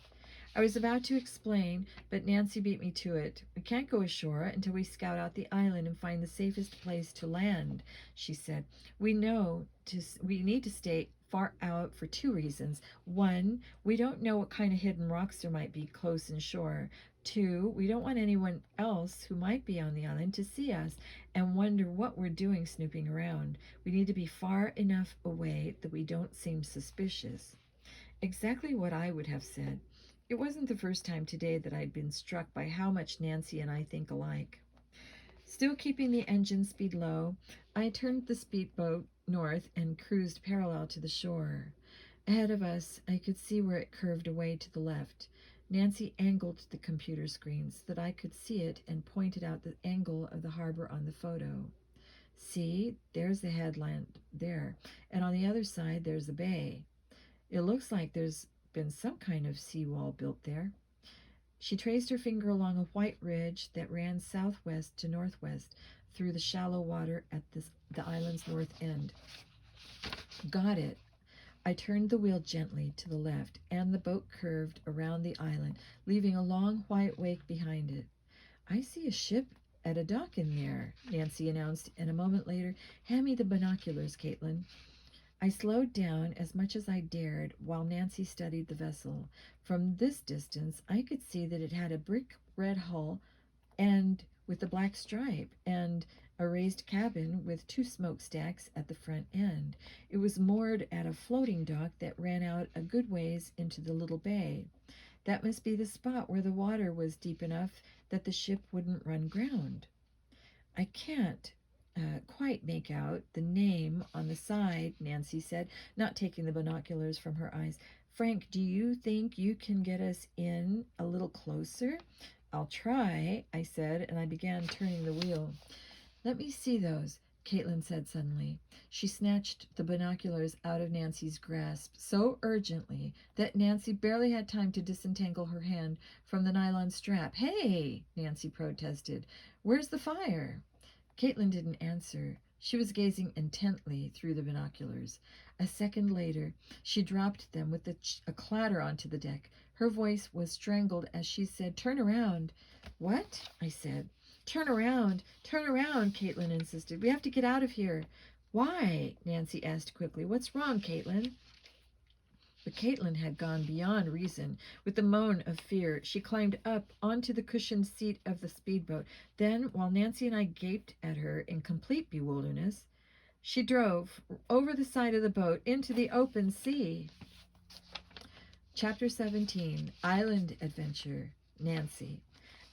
Speaker 1: I was about to explain, but Nancy beat me to it. We can't go ashore until we scout out the island and find the safest place to land, she said. We need to stay far out for two reasons. One, we don't know what kind of hidden rocks there might be close inshore. Two, we don't want anyone else who might be on the island to see us and wonder what we're doing snooping around. We need to be far enough away that we don't seem suspicious. Exactly what I would have said. It wasn't the first time today that I'd been struck by how much Nancy and I think alike. Still keeping the engine speed low, I turned the speedboat north and cruised parallel to the shore. Ahead of us, I could see where it curved away to the left. Nancy angled the computer screen so that I could see it and pointed out the angle of the harbor on the photo. See, there's the headland there, and on the other side there's the bay. It looks like there's been some kind of seawall built there. She traced her finger along a white ridge that ran southwest to northwest through the shallow water at the island's north end. Got it. I turned the wheel gently to the left, and the boat curved around the island, leaving a long white wake behind it. I see a ship at a dock in there, Nancy announced, and a moment later, hand me the binoculars, Caitlin. I slowed down as much as I dared while Nancy studied the vessel. From this distance, I could see that it had a brick red hull and with a black stripe and a raised cabin with two smokestacks at the front end. It was moored at a floating dock that ran out a good ways into the little bay. That must be the spot where the water was deep enough that the ship wouldn't run aground. I can't quite make out the name on the side, Nancy said, not taking the binoculars from her eyes. Frank, do you think you can get us in a little closer? I'll try, I said, and I began turning the wheel. Let me see those, Caitlin said suddenly. She snatched the binoculars out of Nancy's grasp so urgently that Nancy barely had time to disentangle her hand from the nylon strap. Hey, Nancy protested. Where's the fire? Caitlin didn't answer. She was gazing intently through the binoculars. A second later, she dropped them with a clatter onto the deck. Her voice was strangled as she said, Turn around. What? I said. Turn around, Caitlin insisted. We have to get out of here. Why? Nancy asked quickly. What's wrong, Caitlin? But Caitlin had gone beyond reason. With a moan of fear, she climbed up onto the cushioned seat of the speedboat. Then, while Nancy and I gaped at her in complete bewilderness, she drove over the side of the boat into the open sea. Chapter 17, Island Adventure, Nancy.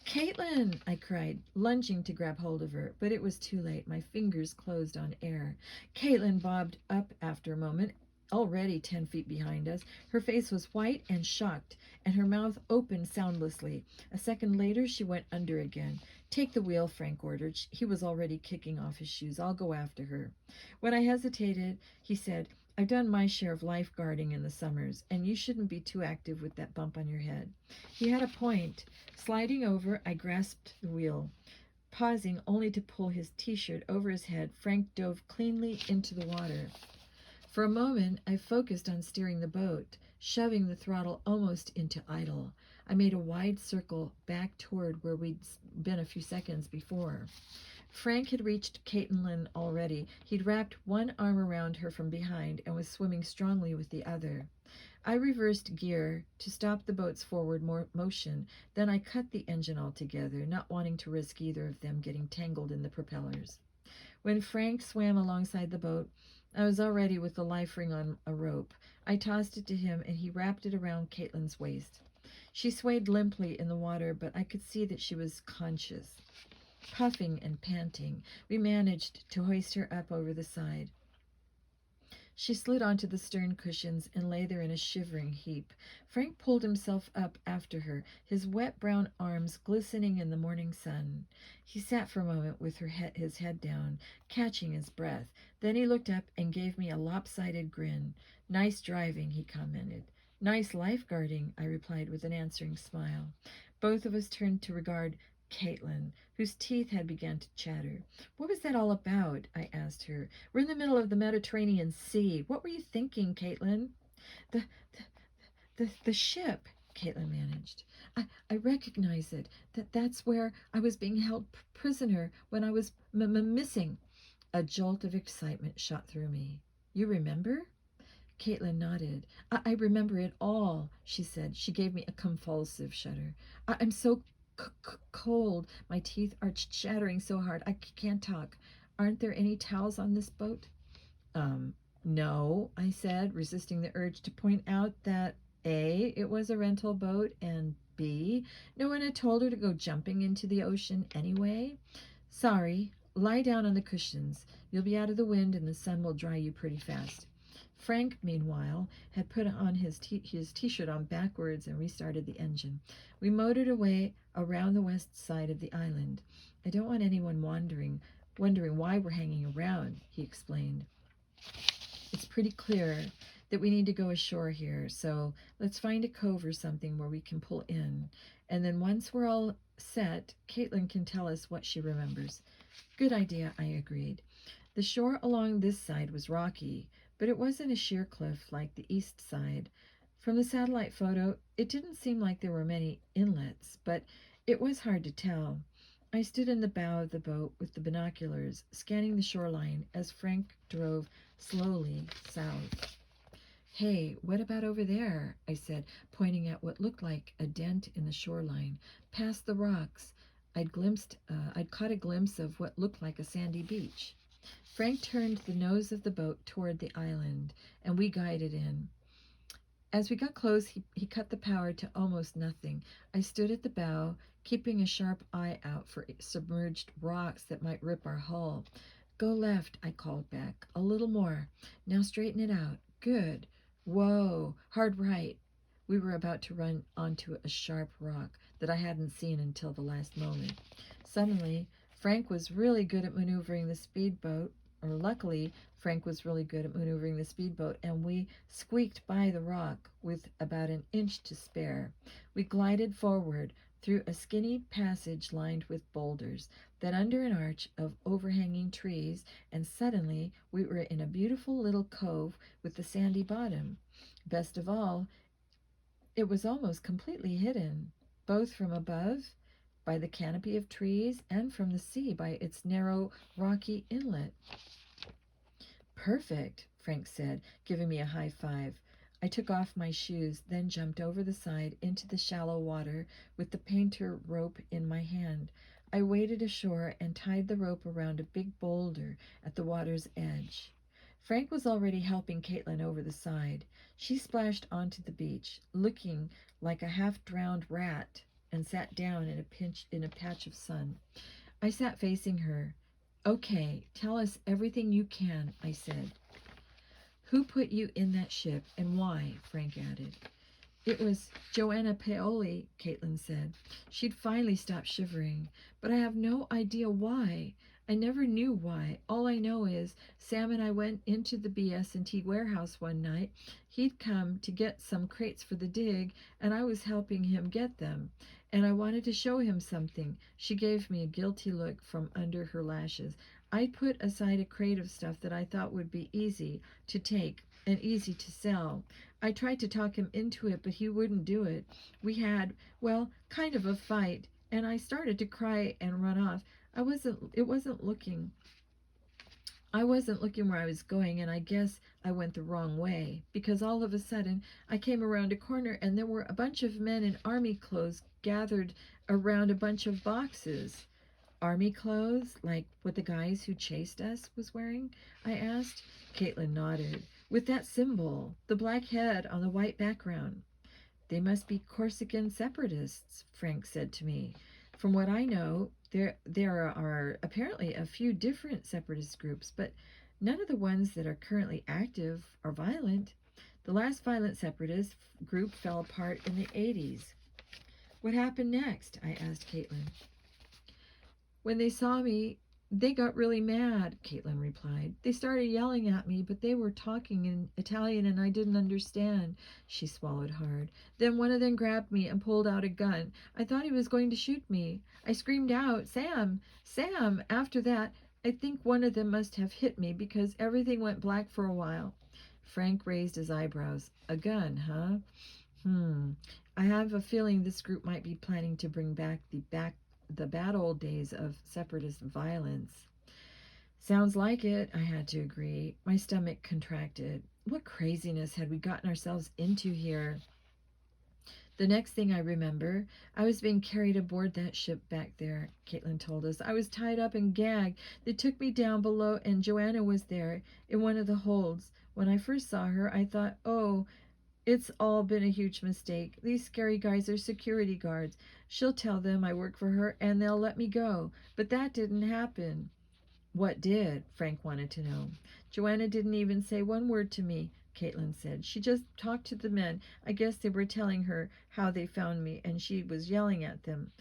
Speaker 1: Caitlin, I cried, lunging to grab hold of her, but it was too late. My fingers closed on air. Caitlin bobbed up after a moment, already 10 feet behind us. Her face was white and shocked, and her mouth opened soundlessly. A second later, she went under again. Take the wheel, Frank ordered. He was already kicking off his shoes. I'll go after her. When I hesitated, he said, I've done my share of lifeguarding in the summers, and you shouldn't be too active with that bump on your head. He had a point. Sliding over, I grasped the wheel. Pausing only to pull his t-shirt over his head, Frank dove cleanly into the water. For a moment, I focused on steering the boat, shoving the throttle almost into idle. I made a wide circle back toward where we'd been a few seconds before. Frank had reached Caitlin already. He'd wrapped one arm around her from behind and was swimming strongly with the other. I reversed gear to stop the boat's forward motion. Then I cut the engine altogether, not wanting to risk either of them getting tangled in the propellers. When Frank swam alongside the boat, I was already with the life ring on a rope. I tossed it to him, and he wrapped it around Caitlin's waist. She swayed limply in the water, but I could see that she was conscious. Puffing and panting, we managed to hoist her up over the side. She slid onto the stern cushions and lay there in a shivering heap. Frank pulled himself up after her, his wet brown arms glistening in the morning sun. He sat for a moment with his head down, catching his breath. Then he looked up and gave me a lopsided grin. "Nice driving," he commented. "Nice lifeguarding," I replied with an answering smile. Both of us turned to regard Caitlin, whose teeth had begun to chatter. "What was that all about?" I asked her. "We're in the middle of the Mediterranean Sea. What were you thinking, Caitlin?" The the ship," Caitlin managed. I recognize it. That's where I was being held prisoner when I was missing." A jolt of excitement shot through me. "You remember?" Caitlin nodded. I remember it all," she said. She gave me a convulsive shudder. "I'm so cold. My teeth are chattering so hard I can't talk. Aren't there any towels on this boat?" No," I said, resisting the urge to point out that A, it was a rental boat, and B, no one had told her to go jumping into the ocean anyway. "Sorry. Lie down on the cushions. You'll be out of the wind and the sun will dry you pretty fast." Frank, meanwhile, had put on his t-shirt on backwards and restarted the engine. We motored away around the west side of the island. "I don't want anyone wondering why we're hanging around," he explained. "It's pretty clear that we need to go ashore here, so let's find a cove or something where we can pull in. And then once we're all set, Caitlin can tell us what she remembers." "Good idea," I agreed. The shore along this side was rocky, but it wasn't a sheer cliff like the east side. From the satellite photo, it didn't seem like there were many inlets, but it was hard to tell. I stood in the bow of the boat with the binoculars, scanning the shoreline as Frank drove slowly south. "Hey, what about over there?" I said, pointing at what looked like a dent in the shoreline. Past the rocks, I'd caught a glimpse of what looked like a sandy beach. Frank turned the nose of the boat toward the island, and we guided in. As we got close, he cut the power to almost nothing. I stood at the bow, keeping a sharp eye out for submerged rocks that might rip our hull. "Go left," I called back. "A little more. Now straighten it out. Good. Whoa, hard right." We were about to run onto a sharp rock that I hadn't seen until the last moment. Suddenly, Frank was really good at maneuvering the speedboat, or luckily, Frank was really good at maneuvering the speedboat, and we squeaked by the rock with about an inch to spare. We glided forward through a skinny passage lined with boulders, then under an arch of overhanging trees, and suddenly we were in a beautiful little cove with a sandy bottom. Best of all, it was almost completely hidden, both from above by the canopy of trees and from the sea by its narrow, rocky inlet. "Perfect," Frank said, giving me a high five. I took off my shoes, then jumped over the side into the shallow water with the painter rope in my hand. I waded ashore and tied the rope around a big boulder at the water's edge. Frank was already helping Caitlin over the side. She splashed onto the beach, looking like a half-drowned rat, and sat down in a patch of sun. I sat facing her. "Okay, tell us everything you can," I said. "Who put you in that ship, and why?" Frank added. "It was Joanna Paoli," Caitlin said. She'd finally stopped shivering. "But I have no idea why. I never knew why. All I know is Sam and I went into the BS&T warehouse one night. He'd come to get some crates for the dig, and I was helping him get them. And I wanted to show him something." She gave me a guilty look from under her lashes. "I put aside a crate of stuff that I thought would be easy to take and easy to sell. I tried to talk him into it, but he wouldn't do it. We had, well, kind of a fight, and I started to cry and run off. It wasn't looking. I wasn't looking where I was going, and I guess I went the wrong way, because all of a sudden I came around a corner and there were a bunch of men in army clothes gathered around a bunch of boxes. Army clothes, like what the guys who chased us was wearing? I asked. Caitlin nodded. With that symbol, the black head on the white background. They must be Corsican separatists, Frank said to me. From what I know, there are apparently a few different separatist groups, but none of the ones that are currently active are violent. The last violent separatist group fell apart in the 80s. What happened next? I asked Caitlin. When they saw me, they got really mad, Caitlin replied. They started yelling at me, but they were talking in Italian and I didn't understand. She swallowed hard. Then one of them grabbed me and pulled out a gun. I thought he was going to shoot me. I screamed out, Sam, Sam! After that, I think one of them must have hit me because everything went black for a while. Frank raised his eyebrows. A gun, huh? I have a feeling this group might be planning to bring back the bad old days of separatist violence. Sounds like it, I had to agree. My stomach contracted. What craziness had we gotten ourselves into here? The next thing I remember, I was being carried aboard that ship back there, Caitlin told us. I was tied up and gagged. They took me down below, and Joanna was there in one of the holds. When I first saw her, I thought, oh, it's all been a huge mistake. These scary guys are security guards. She'll tell them I work for her and they'll let me go. But that didn't happen. What did? Frank wanted to know. Joanna didn't even say one word to me, Caitlin said. She just talked to the men. I guess they were telling her how they found me and she was yelling at them.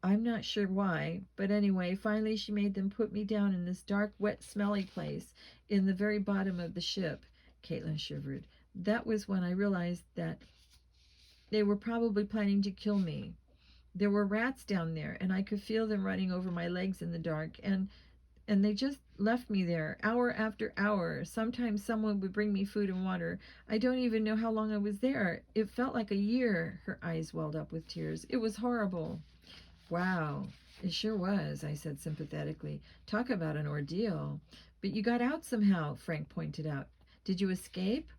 Speaker 1: I'm not sure why, but anyway, finally she made them put me down in this dark, wet, smelly place in the very bottom of the ship. Caitlin shivered. That was when I realized that they were probably planning to kill me. There were rats down there, and I could feel them running over my legs in the dark, and they just left me there hour after hour. Sometimes someone would bring me food and water. I don't even know how long I was there. It felt like a year. Her eyes welled up with tears. It was horrible. Wow, it sure was, I said sympathetically. Talk about an ordeal. But you got out somehow, Frank pointed out. Did you escape?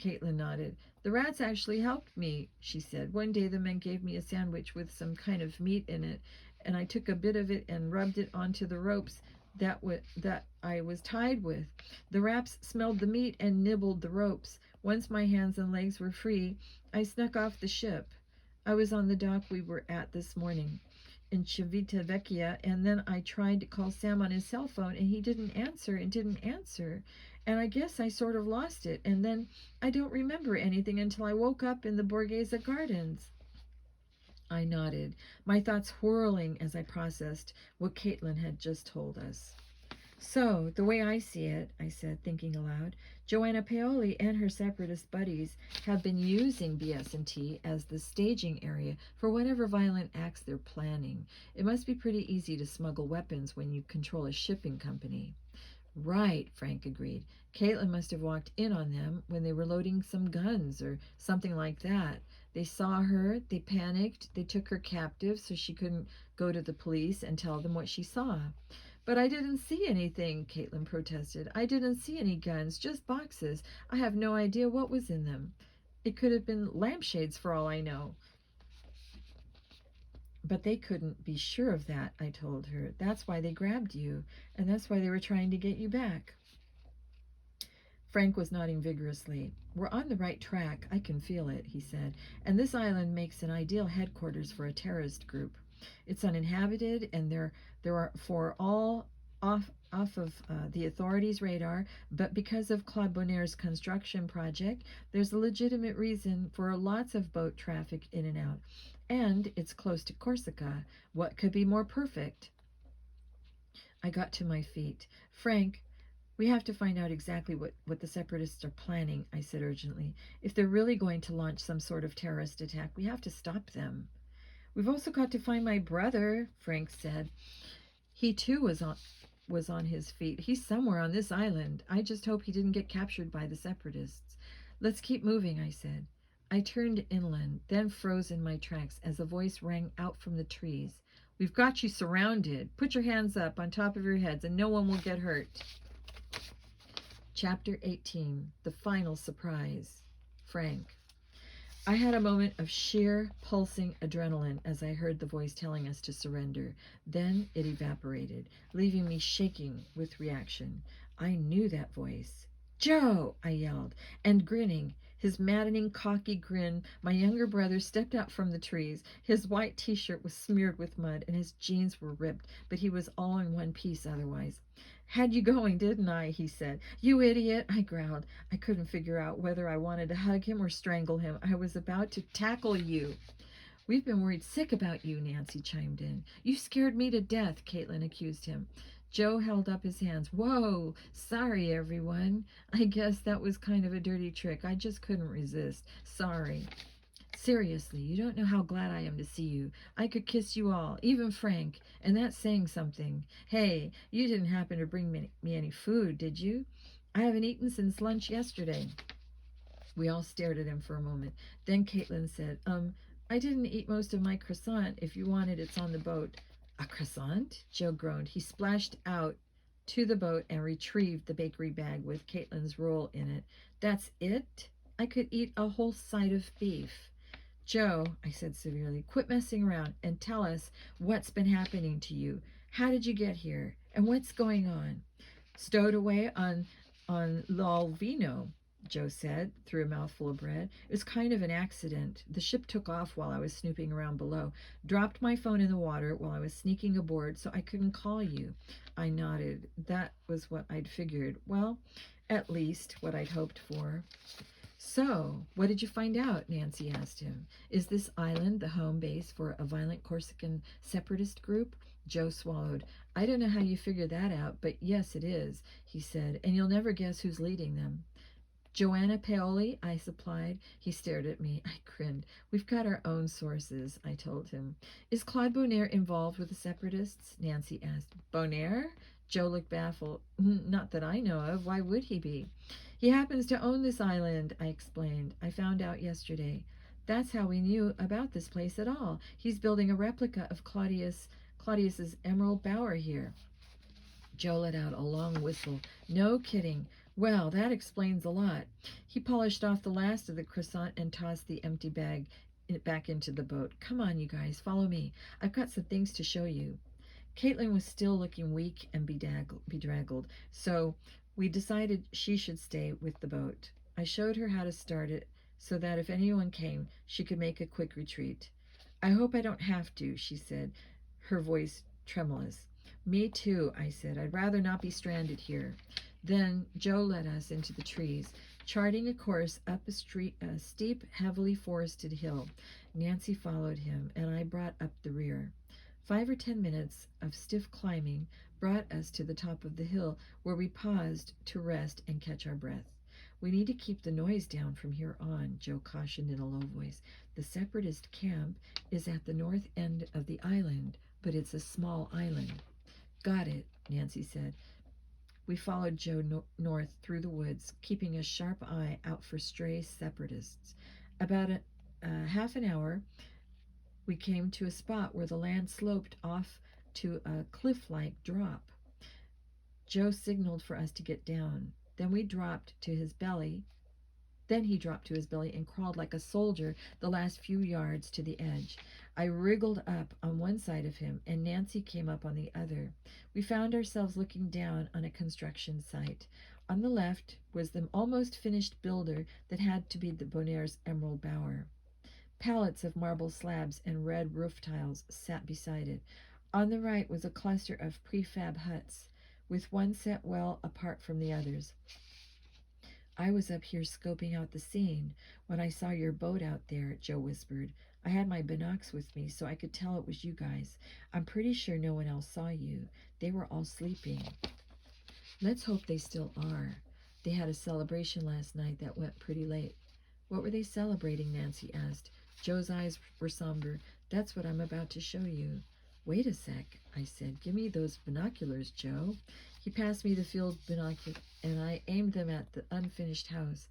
Speaker 1: Caitlin nodded. The rats actually helped me, she said. One day the men gave me a sandwich with some kind of meat in it, and I took a bit of it and rubbed it onto the ropes that I was tied with. The rats smelled the meat and nibbled the ropes. Once my hands and legs were free, I snuck off the ship. I was on the dock we were at this morning in Civitavecchia, and then I tried to call Sam on his cell phone, and he didn't answer and didn't answer. And I guess I sort of lost it, and then I don't remember anything until I woke up in the Borghese Gardens. I nodded, my thoughts whirling as I processed what Caitlin had just told us. So, the way I see it, I said, thinking aloud, Joanna Paoli and her separatist buddies have been using BS&T as the staging area for whatever violent acts they're planning. It must be pretty easy to smuggle weapons when you control a shipping company. Right, Frank agreed. Caitlin must have walked in on them when they were loading some guns or something like that. They saw her, they panicked, they took her captive so she couldn't go to the police and tell them what she saw. But I didn't see anything, Caitlin protested. I didn't see any guns, just boxes. I have no idea what was in them. It could have been lampshades for all I know. But they couldn't be sure of that, I told her. That's why they grabbed you, and that's why they were trying to get you back. Frank was nodding vigorously. We're on the right track. I can feel it, he said. And this island makes an ideal headquarters for a terrorist group. It's uninhabited, and there are for all off of the authorities' radar, but because of Claude Bonnier's construction project, there's a legitimate reason for lots of boat traffic in and out. And it's close to Corsica. What could be more perfect? I got to my feet. Frank, we have to find out exactly what the separatists are planning, I said urgently. If they're really going to launch some sort of terrorist attack, we have to stop them. We've also got to find my brother, Frank said. He too was on his feet. He's somewhere on this island. I just hope he didn't get captured by the separatists. Let's keep moving, I said. I turned inland, then froze in my tracks as a voice rang out from the trees. We've got you surrounded. Put your hands up on top of your heads and no one will get hurt. Chapter 18, The Final Surprise. Frank. I had a moment of sheer, pulsing adrenaline as I heard the voice telling us to surrender. Then it evaporated, leaving me shaking with reaction. I knew that voice. "Joe!" I yelled, and grinning, his maddening, cocky grin, my younger brother stepped out from the trees. His white t-shirt was smeared with mud, and his jeans were ripped, but he was all in one piece otherwise. "Had you going, didn't I?" he said. "You idiot!" I growled. I couldn't figure out whether I wanted to hug him or strangle him. I was about to tackle you. "We've been worried sick about you," Nancy chimed in. "You scared me to death," Caitlin accused him. Joe held up his hands. "Whoa, sorry everyone. I guess that was kind of a dirty trick. I just couldn't resist. Sorry. Seriously, you don't know how glad I am to see you. I could kiss you all, even Frank, and that's saying something. Hey, you didn't happen to bring me any food, did you? I haven't eaten since lunch yesterday." We all stared at him for a moment. Then Caitlin said, I didn't eat most of my croissant. If you want it, it's on the boat." "A croissant?" Joe groaned. He splashed out to the boat and retrieved the bakery bag with Caitlin's roll in it. "That's it? I could eat a whole side of beef." "Joe," I said severely, "quit messing around and tell us what's been happening to you. How did you get here? And what's going on?" "Stowed away on L'Alvino," Joe said through a mouthful of bread. "It was kind of an accident. The ship took off while I was snooping around below. Dropped my phone in the water while I was sneaking aboard, so I couldn't call you." I nodded. That was what I'd figured. Well, at least what I'd hoped for. "So, what did you find out?" Nancy asked him. "Is this island the home base for a violent Corsican separatist group?" Joe swallowed. "I don't know how you figured that out, but yes, it is," he said, "and you'll never guess who's leading them." "Joanna Paoli," I supplied. He stared at me. I grinned. "We've got our own sources," I told him. "Is Claude Bonaire involved with the separatists?" Nancy asked. "Bonaire?" Joe looked baffled. "Not that I know of. Why would he be?" "He happens to own this island," I explained. "I found out yesterday. That's how we knew about this place at all. He's building a replica of Claudius's Emerald Bower here." Joe let out a long whistle. "No kidding. Well, that explains a lot." He polished off the last of the croissant and tossed the empty bag back into the boat. "Come on, you guys, follow me. I've got some things to show you." Caitlin was still looking weak and bedraggled, so we decided she should stay with the boat. I showed her how to start it so that if anyone came, she could make a quick retreat. "I hope I don't have to," she said, her voice tremulous. "Me too," I said. "I'd rather not be stranded here." Then Joe led us into the trees, charting a course up a steep, heavily forested hill. Nancy followed him, and I brought up the rear. 5 or 10 minutes of stiff climbing brought us to the top of the hill, where we paused to rest and catch our breath. "We need to keep the noise down from here on," Joe cautioned in a low voice. "The separatist camp is at the north end of the island, but it's a small island." "Got it," Nancy said. We followed Joe north through the woods, keeping a sharp eye out for stray separatists. About half an hour, we came to a spot where the land sloped off to a cliff-like drop. Joe signaled for us to get down. Then he dropped to his belly and crawled like a soldier the last few yards to the edge. I wriggled up on one side of him, and Nancy came up on the other. We found ourselves looking down on a construction site. On the left was the almost finished builder that had to be the Bonaire's Emerald Bower. Pallets of marble slabs and red roof tiles sat beside it. On the right was a cluster of prefab huts, with one set well apart from the others. "I was up here scoping out the scene when I saw your boat out there," Joe whispered. "I had my binocs with me so I could tell it was you guys. I'm pretty sure no one else saw you. They were all sleeping." "Let's hope they still are. They had a celebration last night that went pretty late." "What were they celebrating?" Nancy asked. Joe's eyes were somber. "That's what I'm about to show you." "Wait a sec," I said. "Give me those binoculars, Joe." He passed me the field binoculars, and I aimed them at the unfinished house.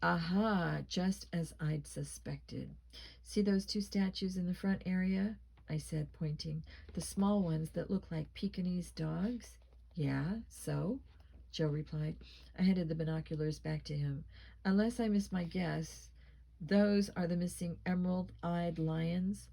Speaker 1: "Aha, just as I'd suspected. See those two statues in the front area?" I said, pointing. The small ones that look like Pekingese dogs? Yeah, so? Joe replied. I handed the binoculars back to him. Unless I miss my guess, those are the missing emerald-eyed lions?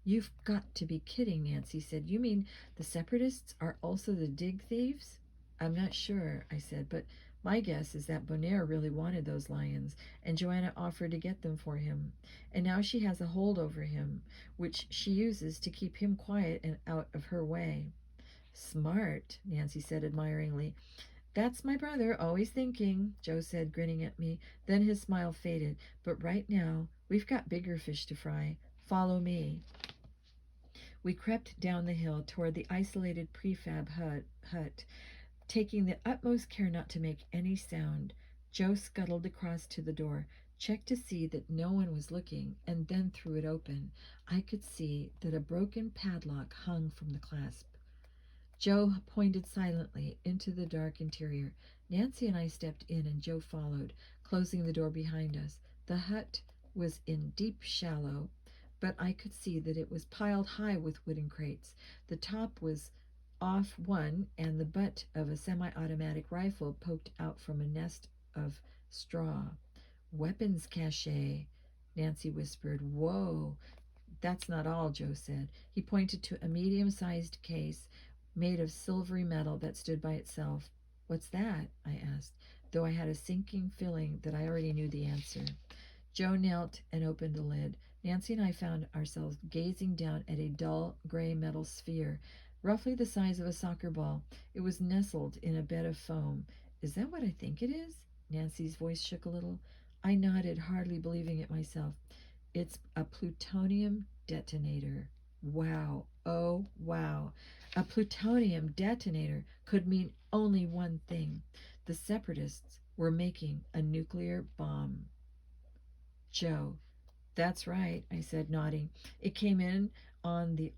Speaker 1: You've got to be kidding, Nancy said. You mean the separatists are also the dig thieves? I'm not sure, I said, but my guess is that Bonaire really wanted those lions, and Joanna offered to get them for him. And now she has a hold over him, which she uses to keep him quiet and out of her way. Smart, Nancy said admiringly. That's my brother, always thinking, Joe said, grinning at me. Then his smile faded. But right now, we've got bigger fish to fry. Follow me. We crept down the hill toward the isolated prefab hut, taking the utmost care not to make any sound. Joe scuttled across to the door, checked to see that no one was looking, and then threw it open. I could see that a broken padlock hung from the clasp. Joe pointed silently into the dark interior. Nancy and I stepped in, and Joe followed, closing the door behind us. The hut was in deep shallow, but I could see that it was piled high with wooden crates. The top was off one, and the butt of a semi-automatic rifle poked out from a nest of straw. Weapons cache, Nancy whispered. Whoa. That's not all, Joe said. He pointed to a medium-sized case made of silvery metal that stood by itself. What's that? I asked, though I had a sinking feeling that I already knew the answer. Joe knelt and opened the lid. Nancy and I found ourselves gazing down at a dull gray metal sphere, roughly the size of a soccer ball. It was nestled in a bed of foam. Is that what I think it is? Nancy's voice shook a little. I nodded, hardly believing it myself. It's a plutonium detonator. Wow. Oh, wow. A plutonium detonator could mean only one thing. The separatists were making a nuclear bomb. Joe. That's right, I said, nodding. It came in on the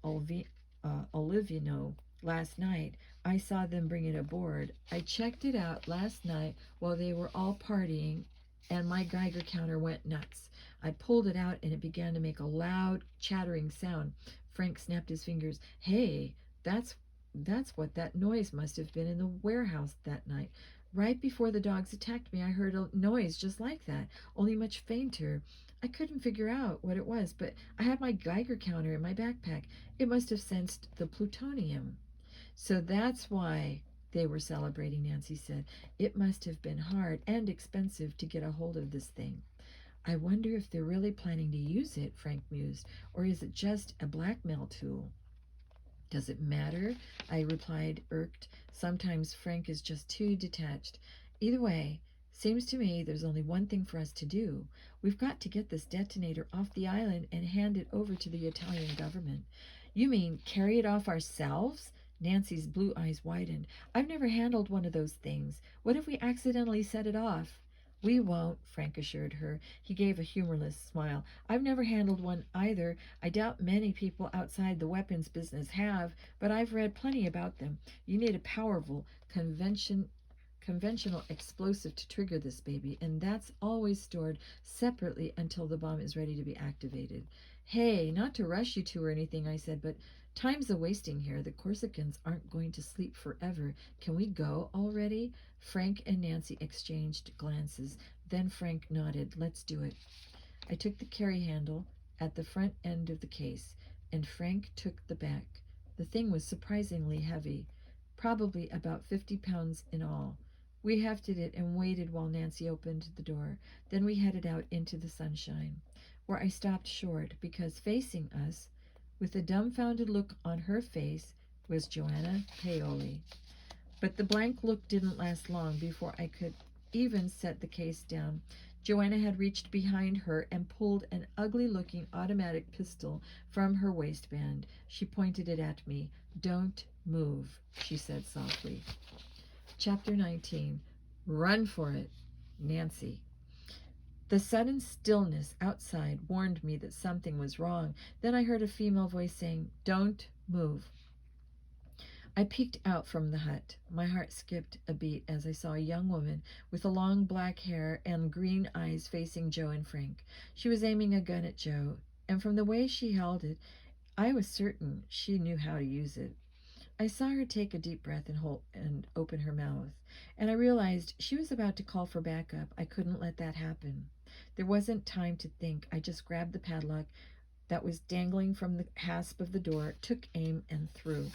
Speaker 1: Olivino last night. I saw them bring it aboard. I checked it out last night while they were all partying, and my Geiger counter went nuts. I pulled it out, and it began to make a loud, chattering sound. Frank snapped his fingers. Hey, that's what that noise must have been in the warehouse that night. Right before the dogs attacked me, I heard a noise just like that, only much fainter. I couldn't figure out what it was, but I had my Geiger counter in my backpack. It must have sensed the plutonium. So that's why they were celebrating, Nancy said. It must have been hard and expensive to get a hold of this thing. I wonder if they're really planning to use it, Frank mused, or is it just a blackmail tool? Does it matter? I replied, irked. Sometimes Frank is just too detached. Either way, seems to me there's only one thing for us to do. We've got to get this detonator off the island and hand it over to the Italian government. You mean carry it off ourselves? Nancy's blue eyes widened. I've never handled one of those things. What if we accidentally set it off? We won't, Frank assured her. He gave a humorless smile. I've never handled one either. I doubt many people outside the weapons business have, but I've read plenty about them. You need a powerful, conventional explosive to trigger this baby, and that's always stored separately until the bomb is ready to be activated. Hey, not to rush you two or anything, I said, but time's a-wasting here. The Corsicans aren't going to sleep forever. Can we go already? Frank and Nancy exchanged glances. Then Frank nodded. Let's do it. I took the carry handle at the front end of the case, and Frank took the back. The thing was surprisingly heavy, probably about 50 pounds in all. We hefted it and waited while Nancy opened the door. Then we headed out into the sunshine, where I stopped short because facing us, with a dumbfounded look on her face, was Joanna Paoli. But the blank look didn't last long before I could even set the case down. Joanna had reached behind her and pulled an ugly-looking automatic pistol from her waistband. She pointed it at me. Don't move, she said softly. Chapter 19. Run for it, Nancy. The sudden stillness outside warned me that something was wrong. Then I heard a female voice saying, Don't move. I peeked out from the hut. My heart skipped a beat as I saw a young woman with a long black hair and green eyes facing Joe and Frank. She was aiming a gun at Joe, and from the way she held it, I was certain she knew how to use it. I saw her take a deep breath and open her mouth, and I realized she was about to call for backup. I couldn't let that happen. There wasn't time to think. I just grabbed the padlock that was dangling from the hasp of the door, took aim, and threw.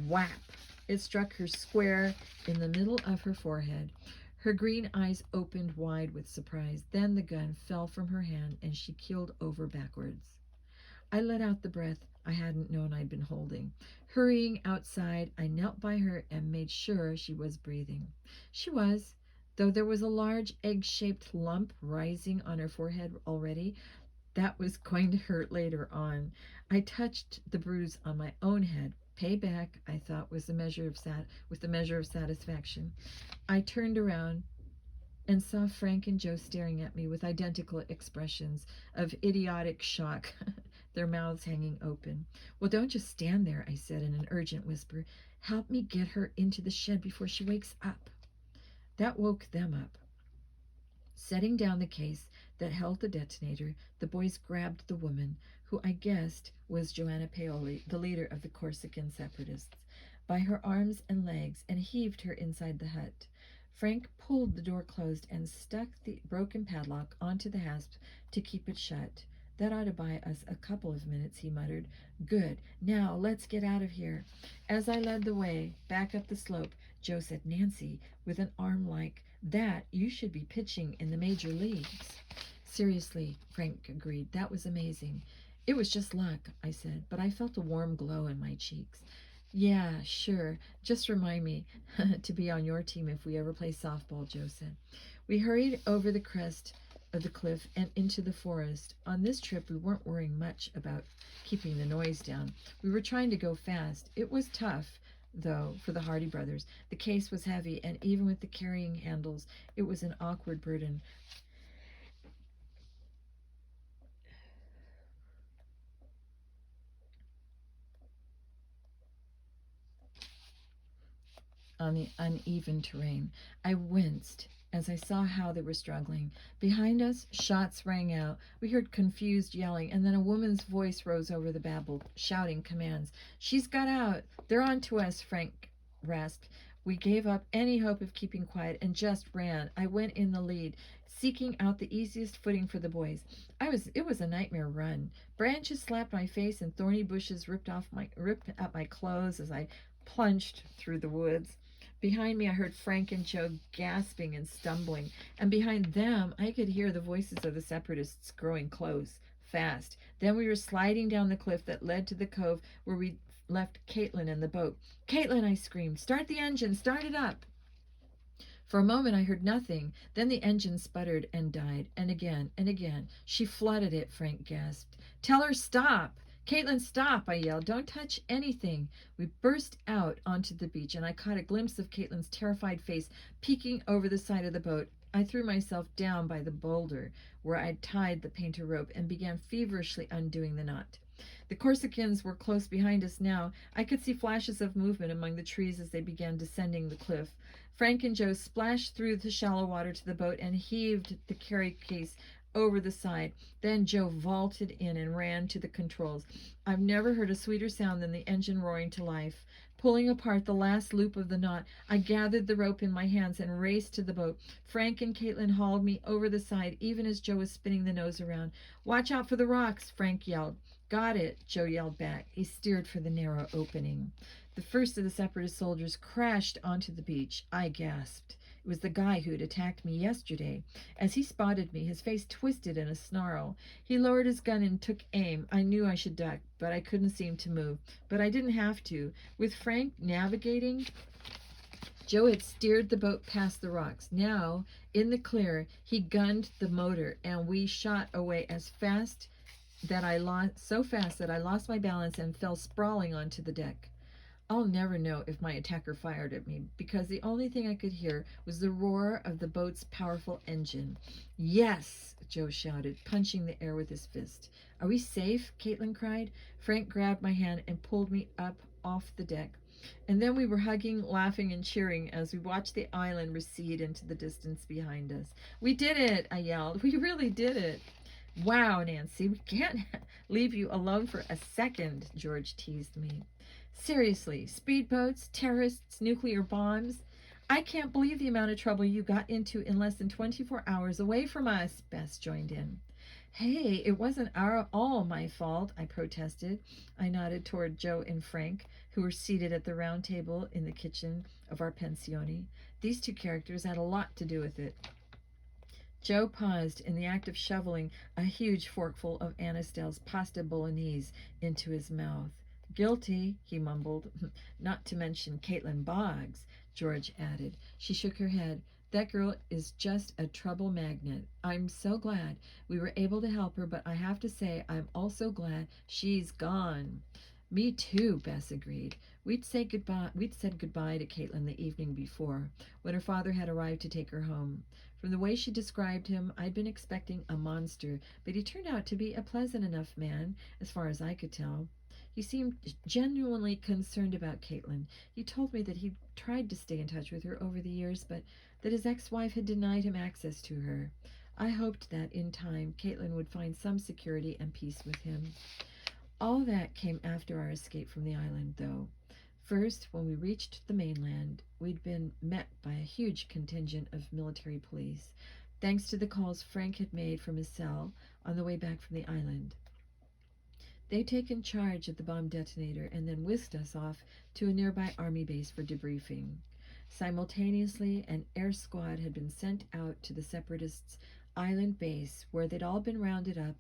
Speaker 1: Whap! It struck her square in the middle of her forehead. Her green eyes opened wide with surprise. Then the gun fell from her hand and she keeled over backwards. I let out the breath I hadn't known I'd been holding. Hurrying outside, I knelt by her and made sure she was breathing. She was, though there was a large egg-shaped lump rising on her forehead already. That was going to hurt later on. I touched the bruise on my own head. Payback, I thought, was the measure of satisfaction. I turned around and saw Frank and Joe staring at me with identical expressions of idiotic shock, their mouths hanging open. Well, don't just stand there, I said in an urgent whisper. Help me get her into the shed before she wakes up. That woke them up. Setting down the case that held the detonator, the boys grabbed the woman, who I guessed was Joanna Paoli, the leader of the Corsican separatists, by her arms and legs and heaved her inside the hut. Frank pulled the door closed and stuck the broken padlock onto the hasp to keep it shut. That ought to buy us a couple of minutes, he muttered. Good. Now let's get out of here. As I led the way back up the slope, Joe said, Nancy, with an arm like that, you should be pitching in the major leagues. Seriously, Frank agreed. That was amazing. It was just luck, I said, but I felt a warm glow in my cheeks. Yeah, sure. Just remind me to be on your team if we ever play softball, Joe said. We hurried over the crest of the cliff and into the forest. On this trip, we weren't worrying much about keeping the noise down. We were trying to go fast. It was tough, though, for the Hardy brothers. The case was heavy, and even with the carrying handles, it was an awkward burden. On the uneven terrain. I winced as I saw how they were struggling. Behind us, shots rang out. We heard confused yelling, and then a woman's voice rose over the babble, shouting commands. She's got out. They're on to us, Frank rasped. We gave up any hope of keeping quiet and just ran. I went in the lead, seeking out the easiest footing for the boys. It was a nightmare run. Branches slapped my face and thorny bushes ripped at my clothes as I plunged through the woods. Behind me, I heard Frank and Joe gasping and stumbling, and behind them, I could hear the voices of the separatists growing close, fast. Then we were sliding down the cliff that led to the cove where we left Caitlin in the boat. Caitlin, I screamed, start the engine, start it up. For a moment, I heard nothing. Then the engine sputtered and died, and again and again. She flooded it, Frank gasped. Tell her stop. Caitlin, stop, I yelled. Don't touch anything. We burst out onto the beach, and I caught a glimpse of Caitlin's terrified face peeking over the side of the boat. I threw myself down by the boulder where I'd tied the painter rope and began feverishly undoing the knot. The Corsicans were close behind us now. I could see flashes of movement among the trees as they began descending the cliff. Frank and Joe splashed through the shallow water to the boat and heaved the carry case over the side. Then Joe vaulted in and ran to the controls. I've never heard a sweeter sound than the engine roaring to life. Pulling apart the last loop of the knot, I gathered the rope in my hands and raced to the boat. Frank and Caitlin hauled me over the side, even as Joe was spinning the nose around. Watch out for the rocks, Frank yelled. Got it, Joe yelled back. He steered for the narrow opening. The first of the separatist soldiers crashed onto the beach. I gasped. It was the guy who'd attacked me yesterday. As he spotted me, his face twisted in a snarl. He lowered his gun and took aim. I knew I should duck, but I couldn't seem to move. But I didn't have to. With Frank navigating, Joe had steered the boat past the rocks. Now, in the clear, he gunned the motor, and we shot away so fast that I lost my balance and fell sprawling onto the deck. I'll never know if my attacker fired at me, because the only thing I could hear was the roar of the boat's powerful engine. Yes, Joe shouted, punching the air with his fist. Are we safe? Caitlin cried. Frank grabbed my hand and pulled me up off the deck. And then we were hugging, laughing, and cheering as we watched the island recede into the distance behind us. We did it, I yelled. We really did it. Wow, Nancy, we can't leave you alone for a second, George teased me. Seriously, speedboats, terrorists, nuclear bombs. I can't believe the amount of trouble you got into in less than 24 hours away from us, Bess joined in. Hey, it wasn't all my fault, I protested. I nodded toward Joe and Frank, who were seated at the round table in the kitchen of our pensione. These two characters had a lot to do with it. Joe paused in the act of shoveling a huge forkful of Anastelle's pasta bolognese into his mouth. Guilty, he mumbled. Not to mention Caitlin Boggs, George added. She shook her head. That girl is just a trouble magnet. I'm so glad we were able to help her, but I have to say I'm also glad she's gone. Me too, Bess agreed. We'd said goodbye to Caitlin the evening before, when her father had arrived to take her home. From the way she described him, I'd been expecting a monster, but he turned out to be a pleasant enough man, as far as I could tell. He seemed genuinely concerned about Caitlin. He told me that he'd tried to stay in touch with her over the years, but that his ex-wife had denied him access to her. I hoped that, in time, Caitlin would find some security and peace with him. All that came after our escape from the island, though. First, when we reached the mainland, we'd been met by a huge contingent of military police, thanks to the calls Frank had made from his cell on the way back from the island. They'd taken charge of the bomb detonator and then whisked us off to a nearby army base for debriefing. Simultaneously, an air squad had been sent out to the Separatists' island base, where they'd all been rounded up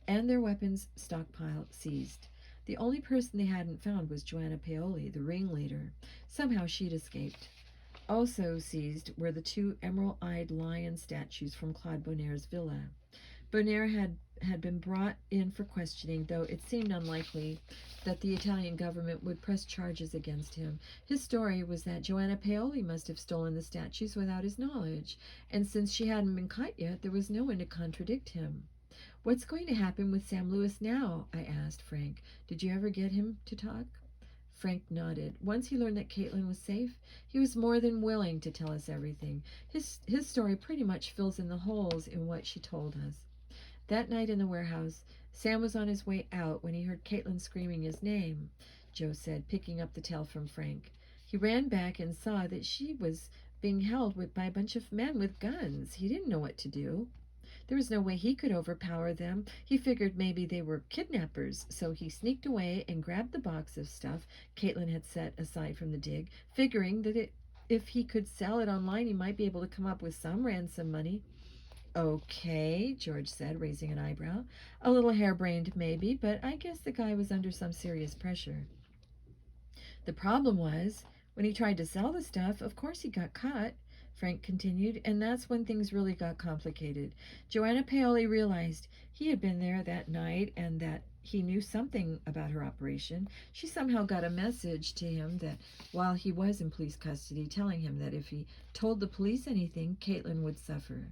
Speaker 1: and their weapons stockpile seized. The only person they hadn't found was Joanna Paoli, the ringleader. Somehow she'd escaped. Also seized were the two emerald-eyed lion statues from Claude Bonnier's villa. Bonnier had been brought in for questioning, though it seemed unlikely that the Italian government would press charges against him. His story was that Joanna Paoli must have stolen the statues without his knowledge, and since she hadn't been caught yet, there was no one to contradict him. What's going to happen with Sam Lewis now? I asked Frank. Did you ever get him to talk? Frank nodded. Once he learned that Caitlin was safe, he was more than willing to tell us everything. His story pretty much fills in the holes in what she told us. That night in the warehouse, Sam was on his way out when he heard Caitlin screaming his name, Joe said, picking up the tale from Frank. He ran back and saw that she was being held by a bunch of men with guns. He didn't know what to do. There was no way he could overpower them. He figured maybe they were kidnappers, so he sneaked away and grabbed the box of stuff Caitlin had set aside from the dig, figuring that if he could sell it online, he might be able to come up with some ransom money. Okay, George said, raising an eyebrow. A little harebrained, maybe, but I guess the guy was under some serious pressure. The problem was, when he tried to sell the stuff, of course he got caught, Frank continued, and that's when things really got complicated. Joanna Paoli realized he had been there that night and that he knew something about her operation. She somehow got a message to him that while he was in police custody, telling him that if he told the police anything, Caitlin would suffer.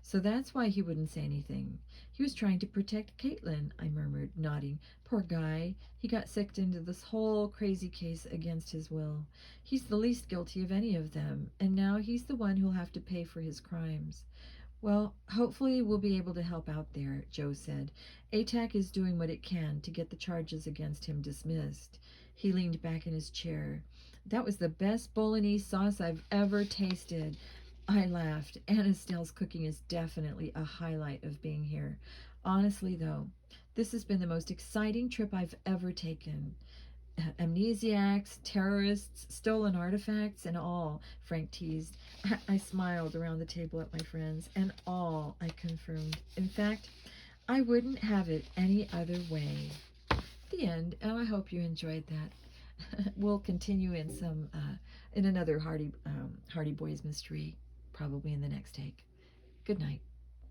Speaker 1: So that's why he wouldn't say anything. He was trying to protect Caitlin, I murmured, nodding. Poor guy. He got sucked into this whole crazy case against his will. He's the least guilty of any of them, and now he's the one who'll have to pay for his crimes. Well, hopefully we'll be able to help out there, Joe said. ATAC is doing what it can to get the charges against him dismissed. He leaned back in his chair. That was the best bolognese sauce I've ever tasted. I laughed. Anastelle's cooking is definitely a highlight of being here. Honestly, though, this has been the most exciting trip I've ever taken. Amnesiacs, terrorists, stolen artifacts, and all, Frank teased. I smiled around the table at my friends. And all, I confirmed. In fact, I wouldn't have it any other way. The end, and I hope you enjoyed that. We'll continue in another Hardy Boys mystery, probably in the next take. Good night.